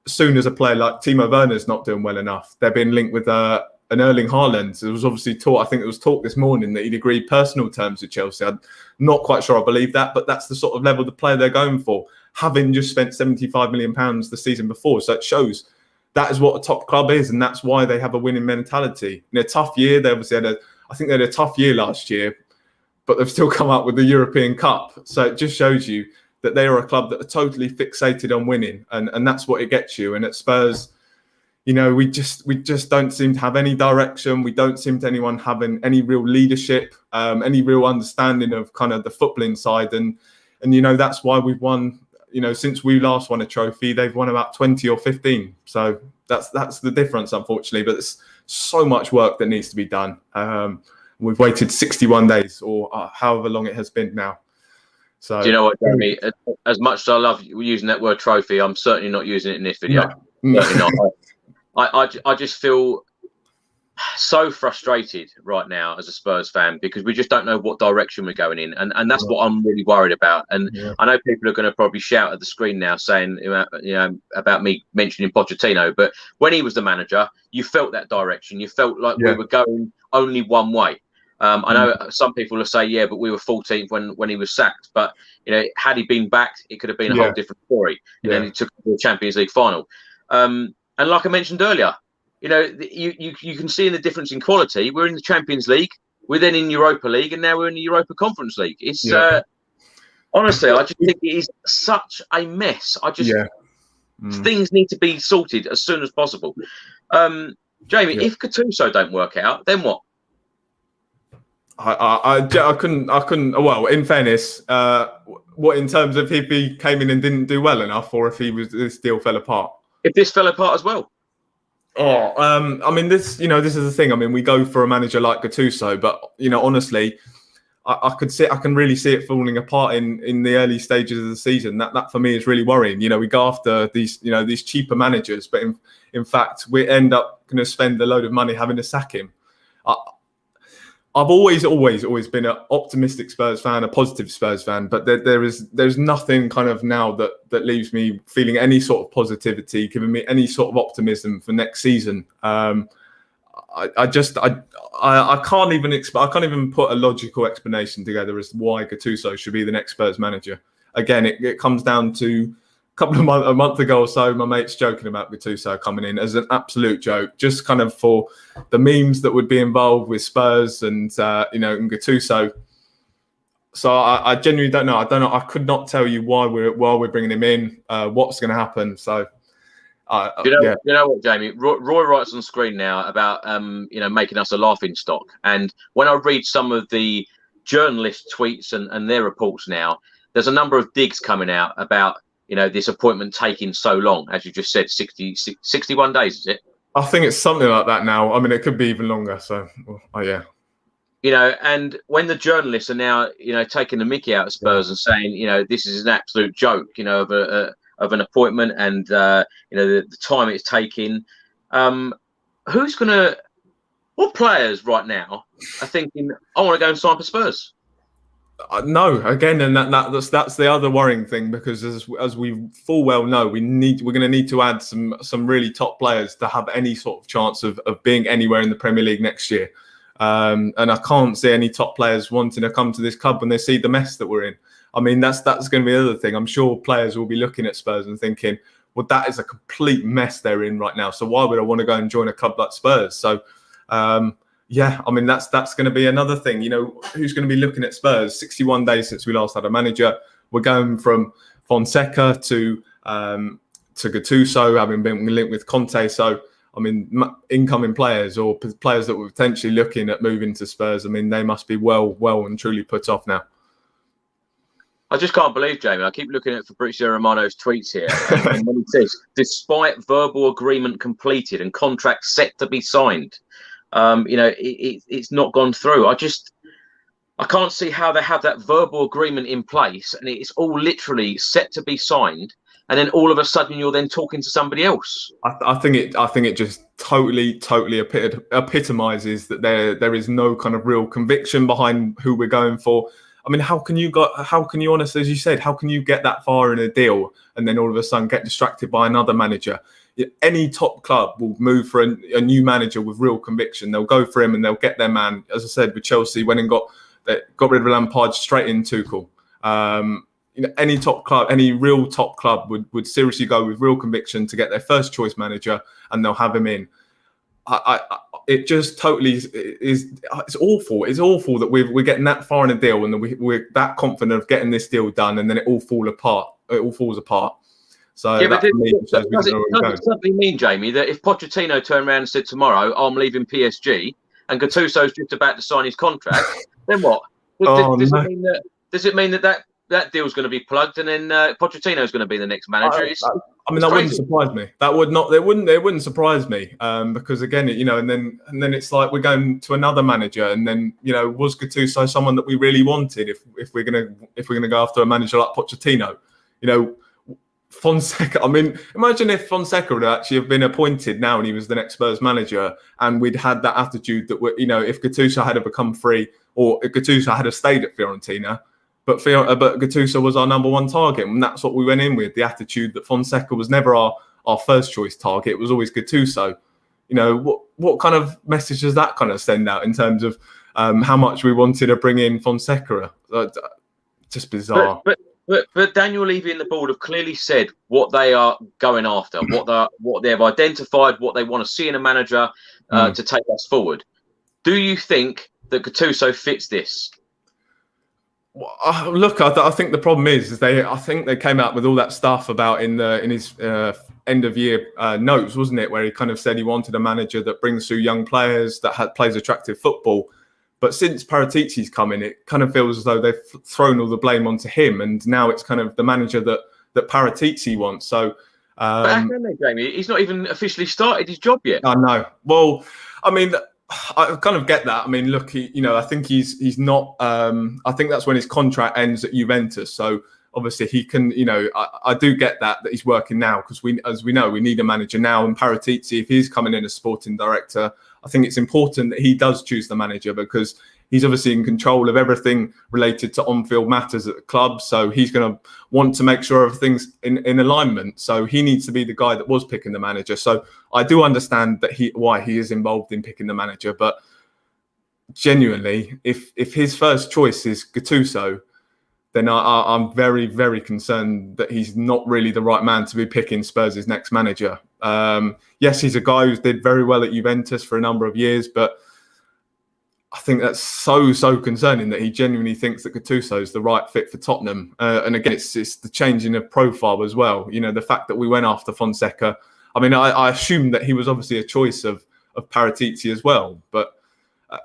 soon as a player like Timo Werner's not doing well enough, they're being linked with an Erling Haaland. It was obviously I think it was talk this morning that he'd agreed personal terms with Chelsea. I'm not quite sure I believe that, but that's the sort of level the player they're going for, having just spent £75 million the season before. So it shows that is what a top club is, and that's why they have a winning mentality. In a tough year, they obviously I think they had a tough year last year, but they've still come up with the European Cup. So it just shows you that they are a club that are totally fixated on winning, and that's what it gets you. And at Spurs, we just don't seem to have any direction. We don't seem to anyone having any real leadership, any real understanding of kind of the footballing side. And that's why we've won, since we last won a trophy, they've won about 20 or 15. So that's the difference, unfortunately. But there's so much work that needs to be done. We've waited 61 days or however long it has been now. So do you know what, Jamie? As much as I love using that word trophy, I'm certainly not using it in this video. No. Certainly not. I just feel so frustrated right now as a Spurs fan because we just don't know what direction we're going in, and that's what I'm really worried about. And I know people are going to probably shout at the screen now saying, about me mentioning Pochettino, but when he was the manager, you felt that direction. You felt like we were going only one way. I know some people will say, yeah, but we were 14th when he was sacked. But had he been backed, it could have been a whole different story. And then he took the Champions League final. And like I mentioned earlier, you can see the difference in quality. We're in the Champions League, we're then in Europa League, and now we're in the Europa Conference League. It's honestly, I just think it is such a mess. Things need to be sorted as soon as possible. Jamie, if Gattuso don't work out, then what? I couldn't. Well, in fairness, what in terms of if he came in and didn't do well enough, or if this deal fell apart? If this fell apart as well. I mean, this is the thing. I mean, we go for a manager like Gattuso, but honestly, I can really see it falling apart in the early stages of the season. That for me is really worrying. We go after these cheaper managers, but in fact, we end up going to spend a load of money having to sack him. I've always been an optimistic Spurs fan, a positive Spurs fan, but there's nothing kind of now that leaves me feeling any sort of positivity, giving me any sort of optimism for next season. I can't even put a logical explanation together as to why Gattuso should be the next Spurs manager. Again, it comes down to a month ago or so, my mate's joking about Gattuso coming in as an absolute joke, just kind of for the memes that would be involved with Spurs and and Gattuso. So I genuinely don't know. I could not tell you why we're bringing him in, what's going to happen. So you know what, Jamie? Roy writes on screen now about making us a laughing stock, and when I read some of the journalist tweets and their reports now, there's a number of digs coming out about this appointment taking so long, as you just said, 61 days, is it? I think it's something like that now. I mean, it could be even longer. So, and when the journalists are now, taking the mickey out of Spurs and saying, this is an absolute joke, of an appointment and, the time it's taking. What players right now are thinking, I want to go and sign for Spurs? No, again, and that's the other worrying thing, because as we full well know, we're going to need to add some really top players to have any sort of chance of being anywhere in the Premier League next year. And I can't see any top players wanting to come to this club when they see the mess that we're in. I mean, that's going to be the other thing. I'm sure players will be looking at Spurs and thinking, well, that is a complete mess they're in right now. So why would I want to go and join a club like Spurs? So. I mean, that's going to be another thing. Who's going to be looking at Spurs? 61 days since we last had a manager. We're going from Fonseca to Gattuso, having been linked with Conte. So, I mean, incoming players or players that were potentially looking at moving to Spurs, I mean, they must be well and truly put off now. I just can't believe, Jamie. I keep looking at Fabrizio Romano's tweets here. And when he says, despite verbal agreement completed and contract set to be signed, it's not gone through. I can't see how they have that verbal agreement in place and it's all literally set to be signed, and then all of a sudden you're then talking to somebody else. I think it just totally epitomizes that there is no kind of real conviction behind who we're going for. I mean, how can you honestly, as you said, how can you get that far in a deal and then all of a sudden get distracted by another manager? Any top club will move for a new manager with real conviction. They'll go for him and they'll get their man. As I said, with Chelsea, went and got rid of Lampard, straight in Tuchel. Any top club, any real top club would seriously go with real conviction to get their first choice manager, and they'll have him in. It just totally is. It's awful. It's awful that we're getting that far in a deal and that we're that confident of getting this deal done, and then it all falls apart. So yeah, but does it suddenly mean, Jamie, that if Pochettino turned around and said tomorrow, I'm leaving PSG, and Gattuso's just about to sign his contract, then what? Does it mean that that deal's going to be plugged, and then Pochettino's going to be the next manager. I mean, that wouldn't surprise me. That would not. It wouldn't surprise me. Because again, and then it's like we're going to another manager, and then was Gattuso someone that we really wanted? If we're gonna go after a manager like Pochettino, Fonseca. I mean, imagine if Fonseca would actually have been appointed now and he was the next Spurs manager, and we'd had that attitude that if Gattuso had become free, or if Gattuso had stayed at Fiorentina. But Gattuso was our number one target, and that's what we went in with, the attitude that Fonseca was never our first choice target. It was always Gattuso. What kind of message does that kind of send out in terms of how much we wanted to bring in Fonseca? Just bizarre. But Daniel Levy and the board have clearly said what they are going after, what they've identified, what they want to see in a manager to take us forward. Do you think that Gattuso fits this? Look, I think the problem is I think they came out with all that stuff about in his end of year notes, wasn't it? Where he kind of said he wanted a manager that brings through young players, that plays attractive football. But since Paratici's come in, it kind of feels as though they've thrown all the blame onto him, and now it's kind of the manager that Paratici wants. So, but how can they, Jamie? He's not even officially started his job yet. I know. Well, I mean, I kind of get that. I mean, look, I think he's not. I think that's when his contract ends at Juventus. So obviously he can. I do get that he's working now, because as we know, we need a manager now. And Paratici, if he's coming in as sporting director, I think it's important that he does choose the manager, because he's obviously in control of everything related to on-field matters at the club. So he's going to want to make sure everything's in alignment. So he needs to be the guy that was picking the manager. So I do understand that why he is involved in picking the manager. But genuinely, if his first choice is Gattuso, then I'm very, very concerned that he's not really the right man to be picking Spurs' next manager. Yes, he's a guy who's did very well at Juventus for a number of years, but I think that's so concerning that he genuinely thinks that Gattuso is the right fit for Tottenham. And again, it's the changing of profile as well. The fact that we went after Fonseca. I mean, I assumed that he was obviously a choice of Paratici as well. But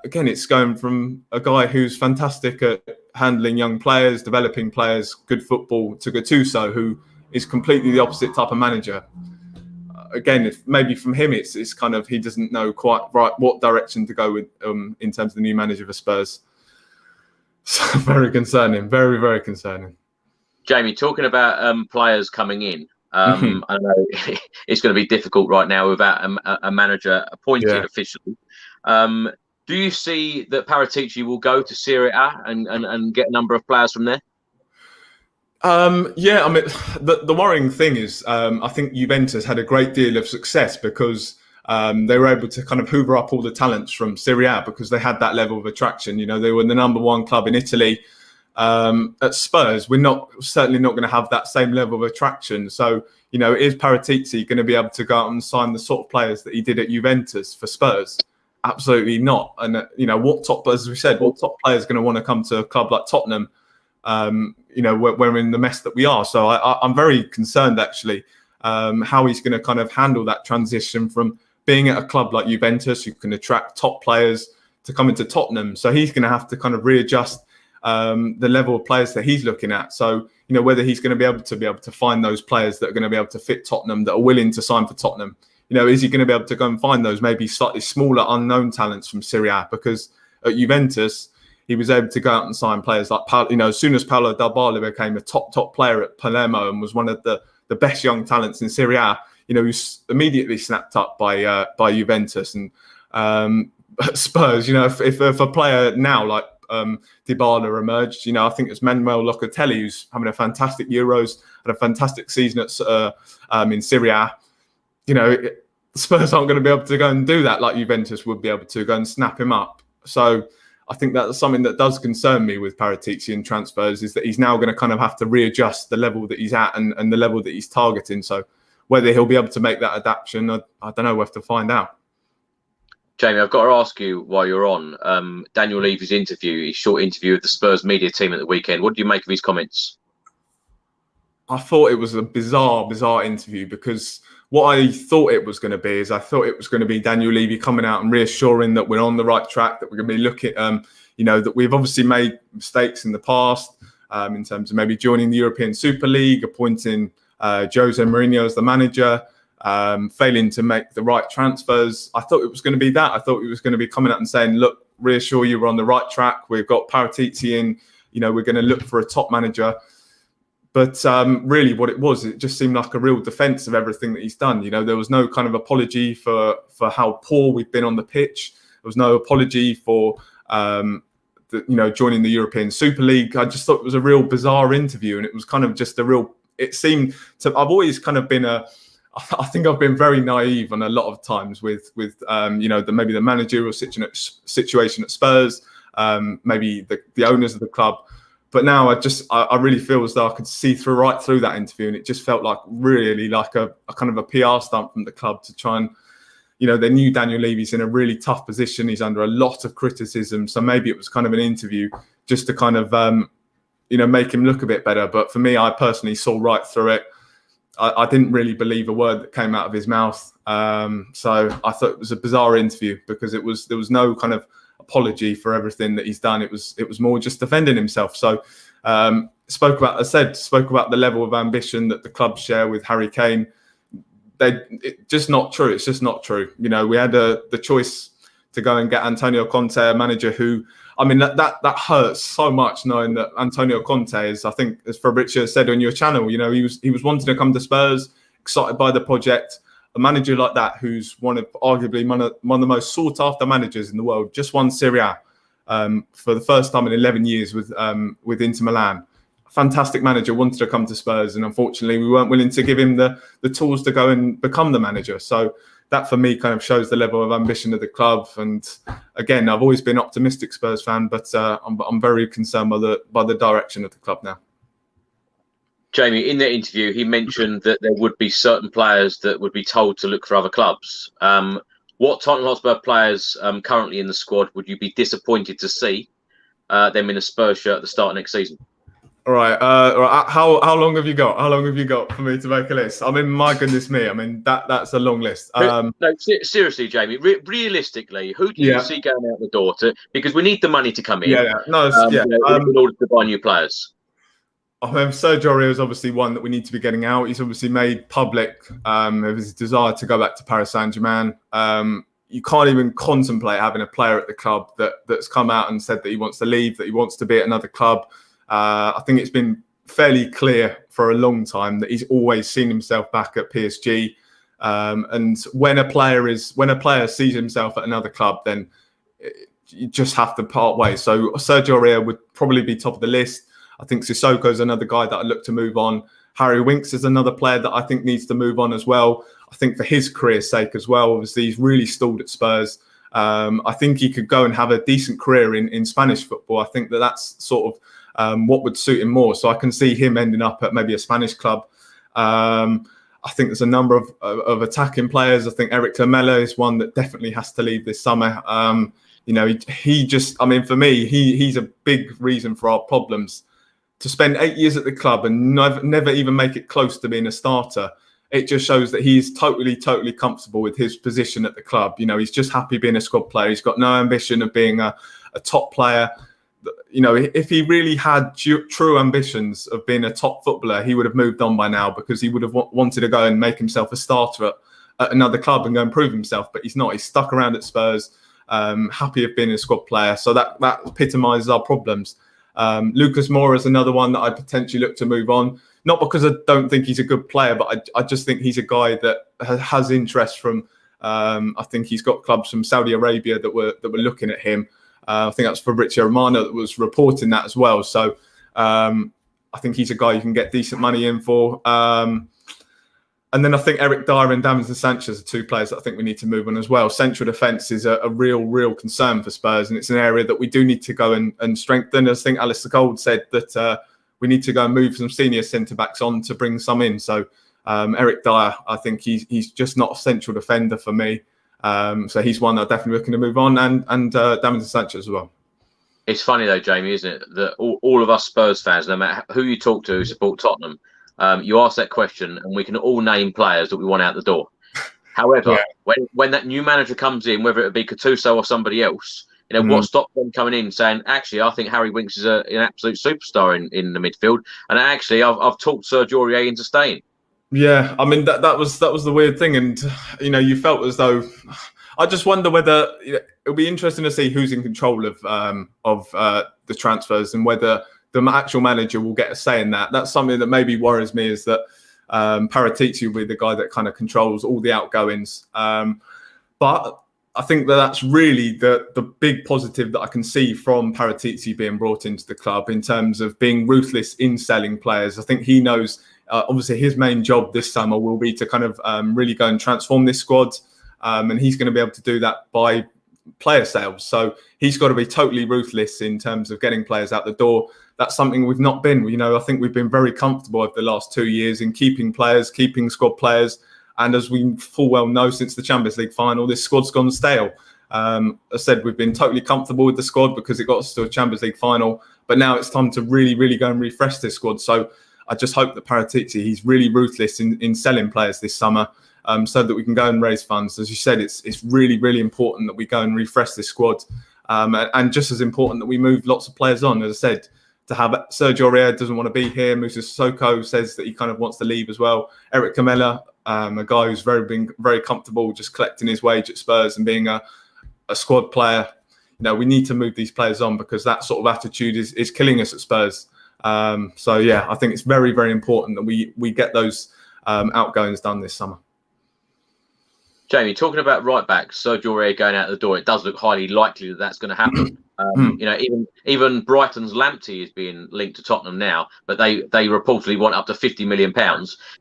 again, it's going from a guy who's fantastic at handling young players, developing players, good football, to Gattuso, who is completely the opposite type of manager. Again, maybe from him, it's kind of he doesn't know quite right what direction to go with in terms of the new manager for Spurs. So very concerning, very, very concerning. Jamie, talking about players coming in, I know it's going to be difficult right now without a manager appointed officially. Do you see that Paratici will go to Serie A and get a number of players from there? Yeah, I mean, the worrying thing is, I think Juventus had a great deal of success because they were able to kind of hoover up all the talents from Serie A because they had that level of attraction. They were the number one club in Italy. At Spurs, we're certainly not going to have that same level of attraction. So, is Paratici going to be able to go out and sign the sort of players that he did at Juventus for Spurs? Absolutely not. And what top players are going to want to come to a club like Tottenham? We're in the mess that we are. So I'm very concerned actually how he's going to kind of handle that transition from being at a club like Juventus, who can attract top players, to come into Tottenham. So he's going to have to kind of readjust the level of players that he's looking at. So whether he's going to be able to find those players that are going to be able to fit Tottenham, that are willing to sign for Tottenham. Is he going to be able to go and find those maybe slightly smaller unknown talents from Serie A? Because at Juventus, he was able to go out and sign players like, as soon as Paulo Dybala became a top player at Palermo and was one of the best young talents in Serie A, he was immediately snapped up by Juventus. And Spurs, if a player now like Dybala emerged, I think it's Manuel Locatelli, who's having a fantastic Euros, had a fantastic season at in Serie A. Spurs aren't going to be able to go and do that like Juventus would be able to go and snap him up. So I think that's something that does concern me with Paratici and transfers, is that he's now going to kind of have to readjust the level that he's at and the level that he's targeting. So whether he'll be able to make that adaptation, I don't know. We'll have to find out. Jamie, I've got to ask you while you're on, Daniel Levy's his short interview with the Spurs media team at the weekend. What do you make of his comments? I thought it was a bizarre interview, because what I thought it was going to be is I thought it was going to be Daniel Levy coming out and reassuring that we're on the right track, that we're going to be looking, that we've obviously made mistakes in the past, in terms of maybe joining the European Super League, appointing Jose Mourinho as the manager, failing to make the right transfers. I thought it was going to be that. I thought he was going to be coming out and saying, look, reassure you, we're on the right track. We've got Paratici in, we're going to look for a top manager. But really what it was, it just seemed like a real defence of everything that he's done. There was no kind of apology for how poor we've been on the pitch. There was no apology for, joining the European Super League. I just thought it was a real bizarre interview, and it was kind of just it seemed to, I've always kind of been I think I've bbeen very naive on a lot of times with maybe the managerial situation at Spurs, maybe the owners of the club. But now I really feel as though I could see right through that interview, and it just felt like really like a kind of a PR stunt from the club to try and, they knew Daniel Levy's in a really tough position. He's under a lot of criticism. So maybe it was kind of an interview just to kind of, make him look a bit better. But for me, I personally saw right through it. I didn't really believe a word that came out of his mouth. So I thought it was a bizarre interview because there was no kind of apology for everything that he's done. It was more just defending himself. So spoke about the level of ambition that the club share with Harry Kane. It's just not true. It's just not true. We had the choice to go and get Antonio Conte, a manager who, that hurts so much, knowing that Antonio Conte is, I think, as Fabrizio said on your channel, he was wanting to come to Spurs, excited by the project. A manager like that, who's arguably one of the most sought after managers in the world, just won Serie A for the first time in 11 years with Inter Milan. A fantastic manager, wanted to come to Spurs, and unfortunately we weren't willing to give him the tools to go and become the manager. So that for me kind of shows the level of ambition of the club. And again, I've always been an optimistic Spurs fan, but I'm very concerned by the direction of the club now. Jamie, in that interview, he mentioned that there would be certain players that would be told to look for other clubs. What Tottenham Hotspur players currently in the squad would you be disappointed to see them in a Spurs shirt at the start of next season? All right. How long have you got? How long have you got for me to make a list? My goodness me. That's a long list. No, seriously, Jamie. Realistically, who do you see going out the door because we need the money to come in? In order to buy new players. Sergio Aurier is obviously one that we need to be getting out. He's obviously made public of his desire to go back to Paris Saint-Germain. You can't even contemplate having a player at the club that's come out and said that he wants to leave, that he wants to be at another club. I think it's been fairly clear for a long time that he's always seen himself back at PSG. And when a player sees himself at another club, then you just have to part ways. So Sergio Aurier would probably be top of the list. I think Sissoko is another guy that I'd look to move on. Harry Winks is another player that I think needs to move on as well. I think for his career's sake as well. Obviously, he's really stalled at Spurs. I think he could go and have a decent career in Spanish football. I think that's sort of what would suit him more. So I can see him ending up at maybe a Spanish club. I think there's a number of attacking players. I think Eric Lamela is one that definitely has to leave this summer. He just, for me, he's a big reason for our problems. To spend 8 years at the club and never even make it close to being a starter, it just shows that he's totally comfortable with his position at the club. He's just happy being a squad player. He's got no ambition of being a top player. If he really had true ambitions of being a top footballer, he would have moved on by now, because he would have wanted to go and make himself a starter at another club and go and prove himself. But he's not. He's stuck around at Spurs, happy of being a squad player. So that epitomises our problems. Lucas Moura is another one that I'd potentially look to move on. Not because I don't think he's a good player, but I just think he's a guy that has interest from. I think he's got clubs from Saudi Arabia that were looking at him. I think that's Fabrizio Romano that was reporting that as well. So I think he's a guy you can get decent money in for. And then I think Eric Dyer and Davinson Sanchez are two players that I think we need to move on as well. Central defence is a real concern for Spurs, and it's an area that we do need to go and strengthen. I think Alistair Gold said that we need to go and move some senior centre-backs on to bring some in. So Eric Dyer, I think he's just not a central defender for me. So he's one that I'm definitely looking to move on, and Davinson Sanchez as well. It's funny though, Jamie, isn't it, that all of us Spurs fans, no matter who you talk to who support Tottenham, you ask that question and we can all name players that we want out the door. However, when that new manager comes in, whether it be Gattuso or somebody else, You know, what stopped them coming in saying, actually, I think Harry Winks is an absolute superstar in the midfield, and actually, I've talked Serge Aurier into staying. Yeah, I mean that was the weird thing, and you know, you felt as though. I just wonder whether it'll be interesting to see who's in control of the transfers and whether the actual manager will get a say in that. That's something that maybe worries me, is that Paratici will be the guy that kind of controls all the outgoings. But I think that's really the big positive that I can see from Paratici being brought into the club in terms of being ruthless in selling players. I think he knows, obviously, his main job this summer will be to kind of really go and transform this squad. And he's going to be able to do that by player sales. So he's got to be totally ruthless in terms of getting players out the door. That's something we've not been. You know, I think we've been very comfortable over the last 2 years in keeping players, keeping squad players. And as we full well know, since the Champions League final, this squad's gone stale. As I said, we've been totally comfortable with the squad because it got us to a Champions League final. But now it's time to really, really go and refresh this squad. So I just hope that Paratici, he's really ruthless in selling players this summer. So that we can go and raise funds. As you said, it's really, really important that we go and refresh this squad. And just as important that we move lots of players on. As I said, to have Sergio Aurier doesn't want to be here. Moussa Sissoko says that he kind of wants to leave as well. Eric Camella, a guy who's been very comfortable just collecting his wage at Spurs and being a squad player. You know, we need to move these players on because that sort of attitude is killing us at Spurs. So, yeah, I think it's very, very important that we get those outgoings done this summer. Jamie, talking about right backs, Sergio Aurier going out the door, it does look highly likely that that's going to happen. You know, even Brighton's Lamptey is being linked to Tottenham now, but they reportedly want up to £50 million.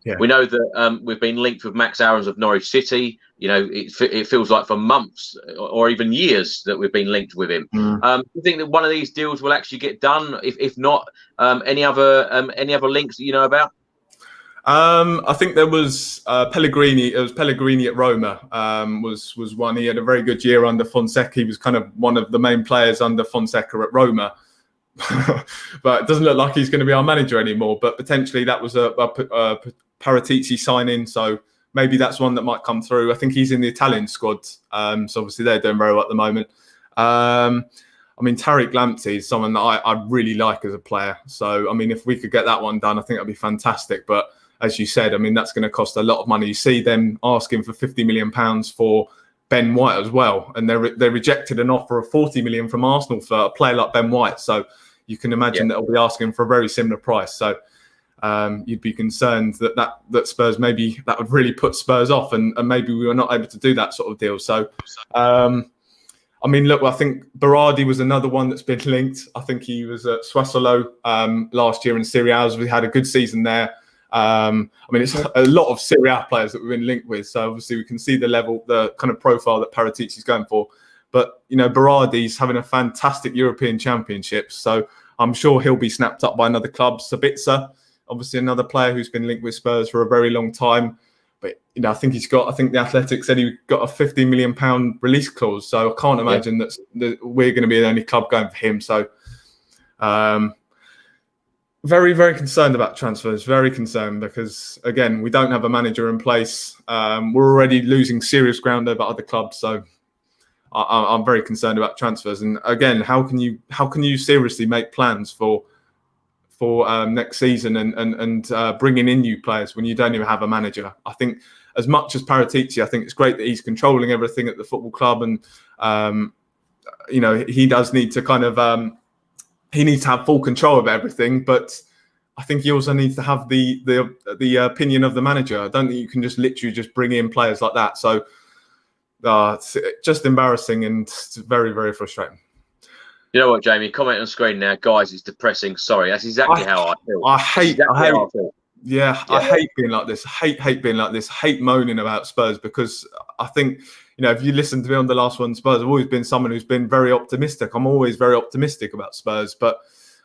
Yeah. We know that we've been linked with Max Aarons of Norwich City. You know, it feels like for months or even years that we've been linked with him. Do you think that one of these deals will actually get done? If not, any other links that you know about? I think there was Pellegrini. It was Pellegrini at Roma. Was one. He had a very good year under Fonseca. He was kind of one of the main players under Fonseca at Roma. But it doesn't look like he's going to be our manager anymore. But potentially that was a Paratici signing. So maybe that's one that might come through. I think he's in the Italian squad. So obviously they're doing very well at the moment. I mean, Tariq Lamptey is someone that I really like as a player. So, I mean, if we could get that one done, I think that'd be fantastic. But as you said, I mean, that's going to cost a lot of money. You see them asking for £50 million for Ben White as well. And they rejected an offer of £40 million from Arsenal for a player like Ben White. So you can imagine that they'll be asking for a very similar price. So you'd be concerned that Spurs, maybe that would really put Spurs off and maybe we were not able to do that sort of deal. So, I mean, look, I think Berardi was another one that's been linked. I think he was at Sassuolo last year in Serie A. We had a good season there. I mean, it's a lot of Serie A players that we've been linked with. So obviously we can see the level, the kind of profile that Paratici is going for. But, you know, Berardi's having a fantastic European Championships. So I'm sure he'll be snapped up by another club. Sabitzer, obviously another player who's been linked with Spurs for a very long time. But, you know, I think the Athletic said he got a £50 million release clause. So I can't imagine that we're going to be the only club going for him. So, very, very concerned about transfers. Very concerned because, again, we don't have a manager in place. We're already losing serious ground over other clubs. So I'm very concerned about transfers. And again, how can you seriously make plans for next season and bringing in new players when you don't even have a manager? I think as much as Paratici, I think it's great that he's controlling everything at the football club. And, you know, he does need to kind of... he needs to have full control of everything, but I think he also needs to have the opinion of the manager. I don't think you can just literally just bring in players like that. So it's just embarrassing and it's very, very frustrating. You know what, Jamie? Comment on screen now, guys. It's depressing. Sorry, that's exactly how I feel. I hate being like this. Hate being like this. Hate moaning about Spurs because I think, you know, if you listen to me on the last one, Spurs, I've always been someone who's been very optimistic. I'm always very optimistic about Spurs,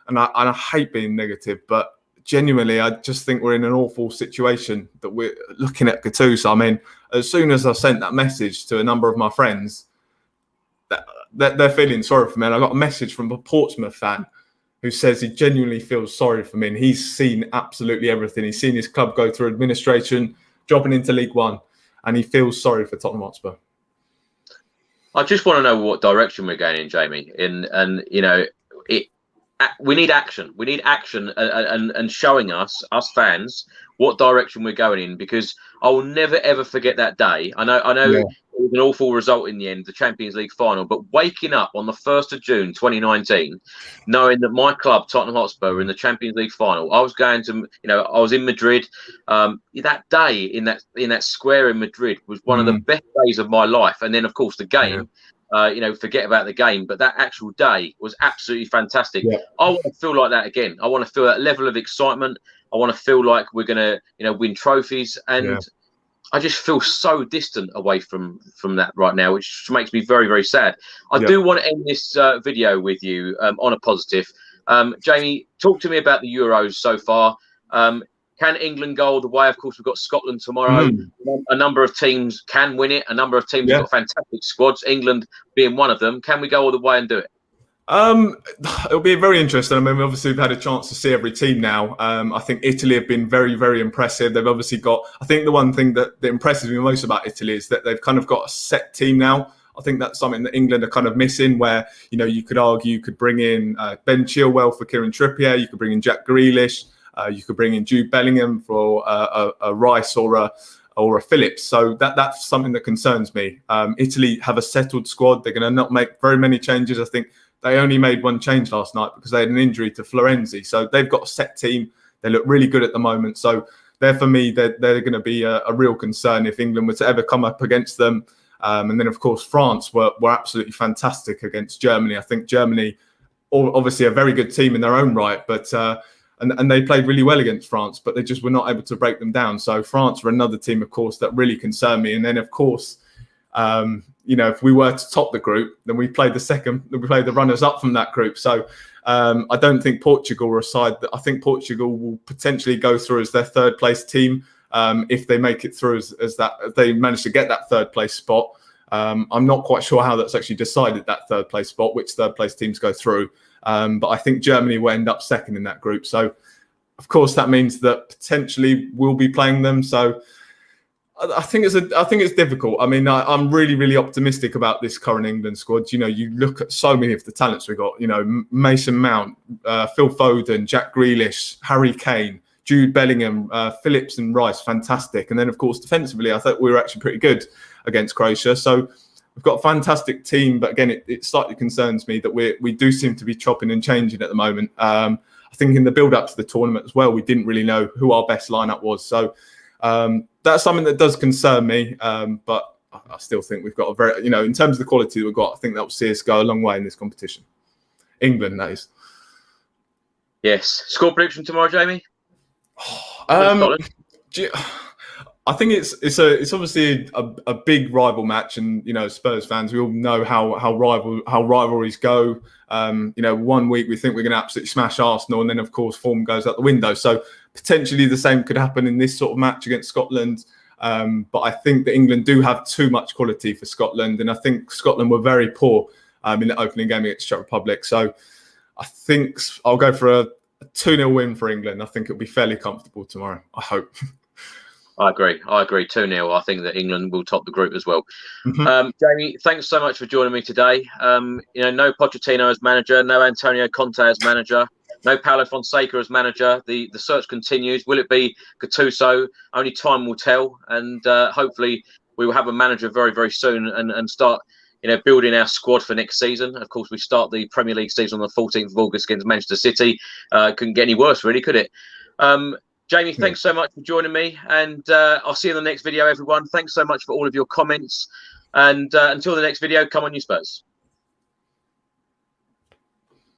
and I hate being negative. But genuinely, I just think we're in an awful situation that we're looking at Gattuso. I mean, as soon as I sent that message to a number of my friends, they're feeling sorry for me. And I got a message from a Portsmouth fan who says he genuinely feels sorry for me. And he's seen absolutely everything. He's seen his club go through administration, dropping into League One, and he feels sorry for Tottenham Hotspur. I just want to know what direction we're going in, Jamie. And you know, we need action. We need action and showing us fans, what direction we're going in, because I will never ever forget that day. I know Yeah. it was an awful result in the end, the Champions League final, but waking up on the 1st of June 2019, knowing that my club, Tottenham Hotspur, were in the Champions League final. I was going to, you know, I was in Madrid. That day in that square in Madrid was one of the best days of my life. And then, of course, the game. You know, forget about the game, but that actual day was absolutely fantastic. Yeah. I want to feel like that again. I want to feel that level of excitement. I want to feel like we're gonna, you know, win trophies, and I just feel so distant away from that right now, which makes me very, very sad. I do want to end this video with you on a positive. Jamie, talk to me about the Euros so far. Can England go all the way? Of course, we've got Scotland tomorrow. A number of teams can win it. A number of teams have got fantastic squads, England being one of them. Can we go all the way and do it? It'll be very interesting. I mean, obviously we've had a chance to see every team now. I think Italy have been very, very impressive. They've obviously got, I think the one thing that impresses me most about Italy is that they've kind of got a set team now. I think that's something that England are kind of missing, where, you know, you could argue you could bring in Ben Chilwell for Kieran Trippier. You could bring in Jack Grealish. You could bring in Jude Bellingham for a Rice or a Phillips. So that's something that concerns me. Italy have a settled squad. They're going to not make very many changes. I think they only made one change last night because they had an injury to Florenzi. So they've got a set team. They look really good at the moment. So there, for me, they're going to be a real concern if England were to ever come up against them. And then, of course, France were absolutely fantastic against Germany. I think Germany, obviously a very good team in their own right, but and they played really well against France, but they just were not able to break them down. So France were another team, of course, that really concerned me. And then, of course, you know, if we were to top the group, then we played the runners up from that group. So I don't think Portugal are a side that I think Portugal will potentially go through as their third place team if they make it through as that, if they manage to get that third place spot. I'm not quite sure how that's actually decided, that third place spot, which third place teams go through. But I think Germany will end up second in that group. So, of course, that means that potentially we'll be playing them. So I think it's difficult. I mean, I'm really, really optimistic about this current England squad. You know, you look at so many of the talents we got. You know, Mason Mount, Phil Foden, Jack Grealish, Harry Kane, Jude Bellingham, Phillips and Rice, fantastic. And then, of course, defensively, I thought we were actually pretty good against Croatia. So we've got a fantastic team. But again, it slightly concerns me that we do seem to be chopping and changing at the moment. I think in the build-up to the tournament as well, we didn't really know who our best lineup was. So that's something that does concern me. But I still think we've got a very, you know, in terms of the quality that we've got, I think that will see us go a long way in this competition. England, that is. Yes. Score prediction tomorrow, Jamie? I think it's obviously a big rival match, and you know, Spurs fans, we all know how rivalries go. You know, one week we think we're going to absolutely smash Arsenal, and then of course form goes out the window. So potentially the same could happen in this sort of match against Scotland. But I think that England do have too much quality for Scotland, and I think Scotland were very poor in the opening game against Czech Republic. So I think I'll go for a 2-0 win for England. I think it'll be fairly comfortable tomorrow, I hope. I agree. 2-0. I think that England will top the group as well. Jamie, thanks so much for joining me today. You know, no Pochettino as manager, no Antonio Conte as manager, no Paulo Fonseca as manager. The search continues. Will it be Gattuso? Only time will tell. And hopefully we will have a manager very, very soon and start, you know, building our squad for next season. Of course, we start the Premier League season on the 14th of August against Manchester City. Couldn't get any worse, really, could it? Jamie, thanks so much for joining me, and I'll see you in the next video, everyone. Thanks so much for all of your comments, and until the next video, come on, you Spurs.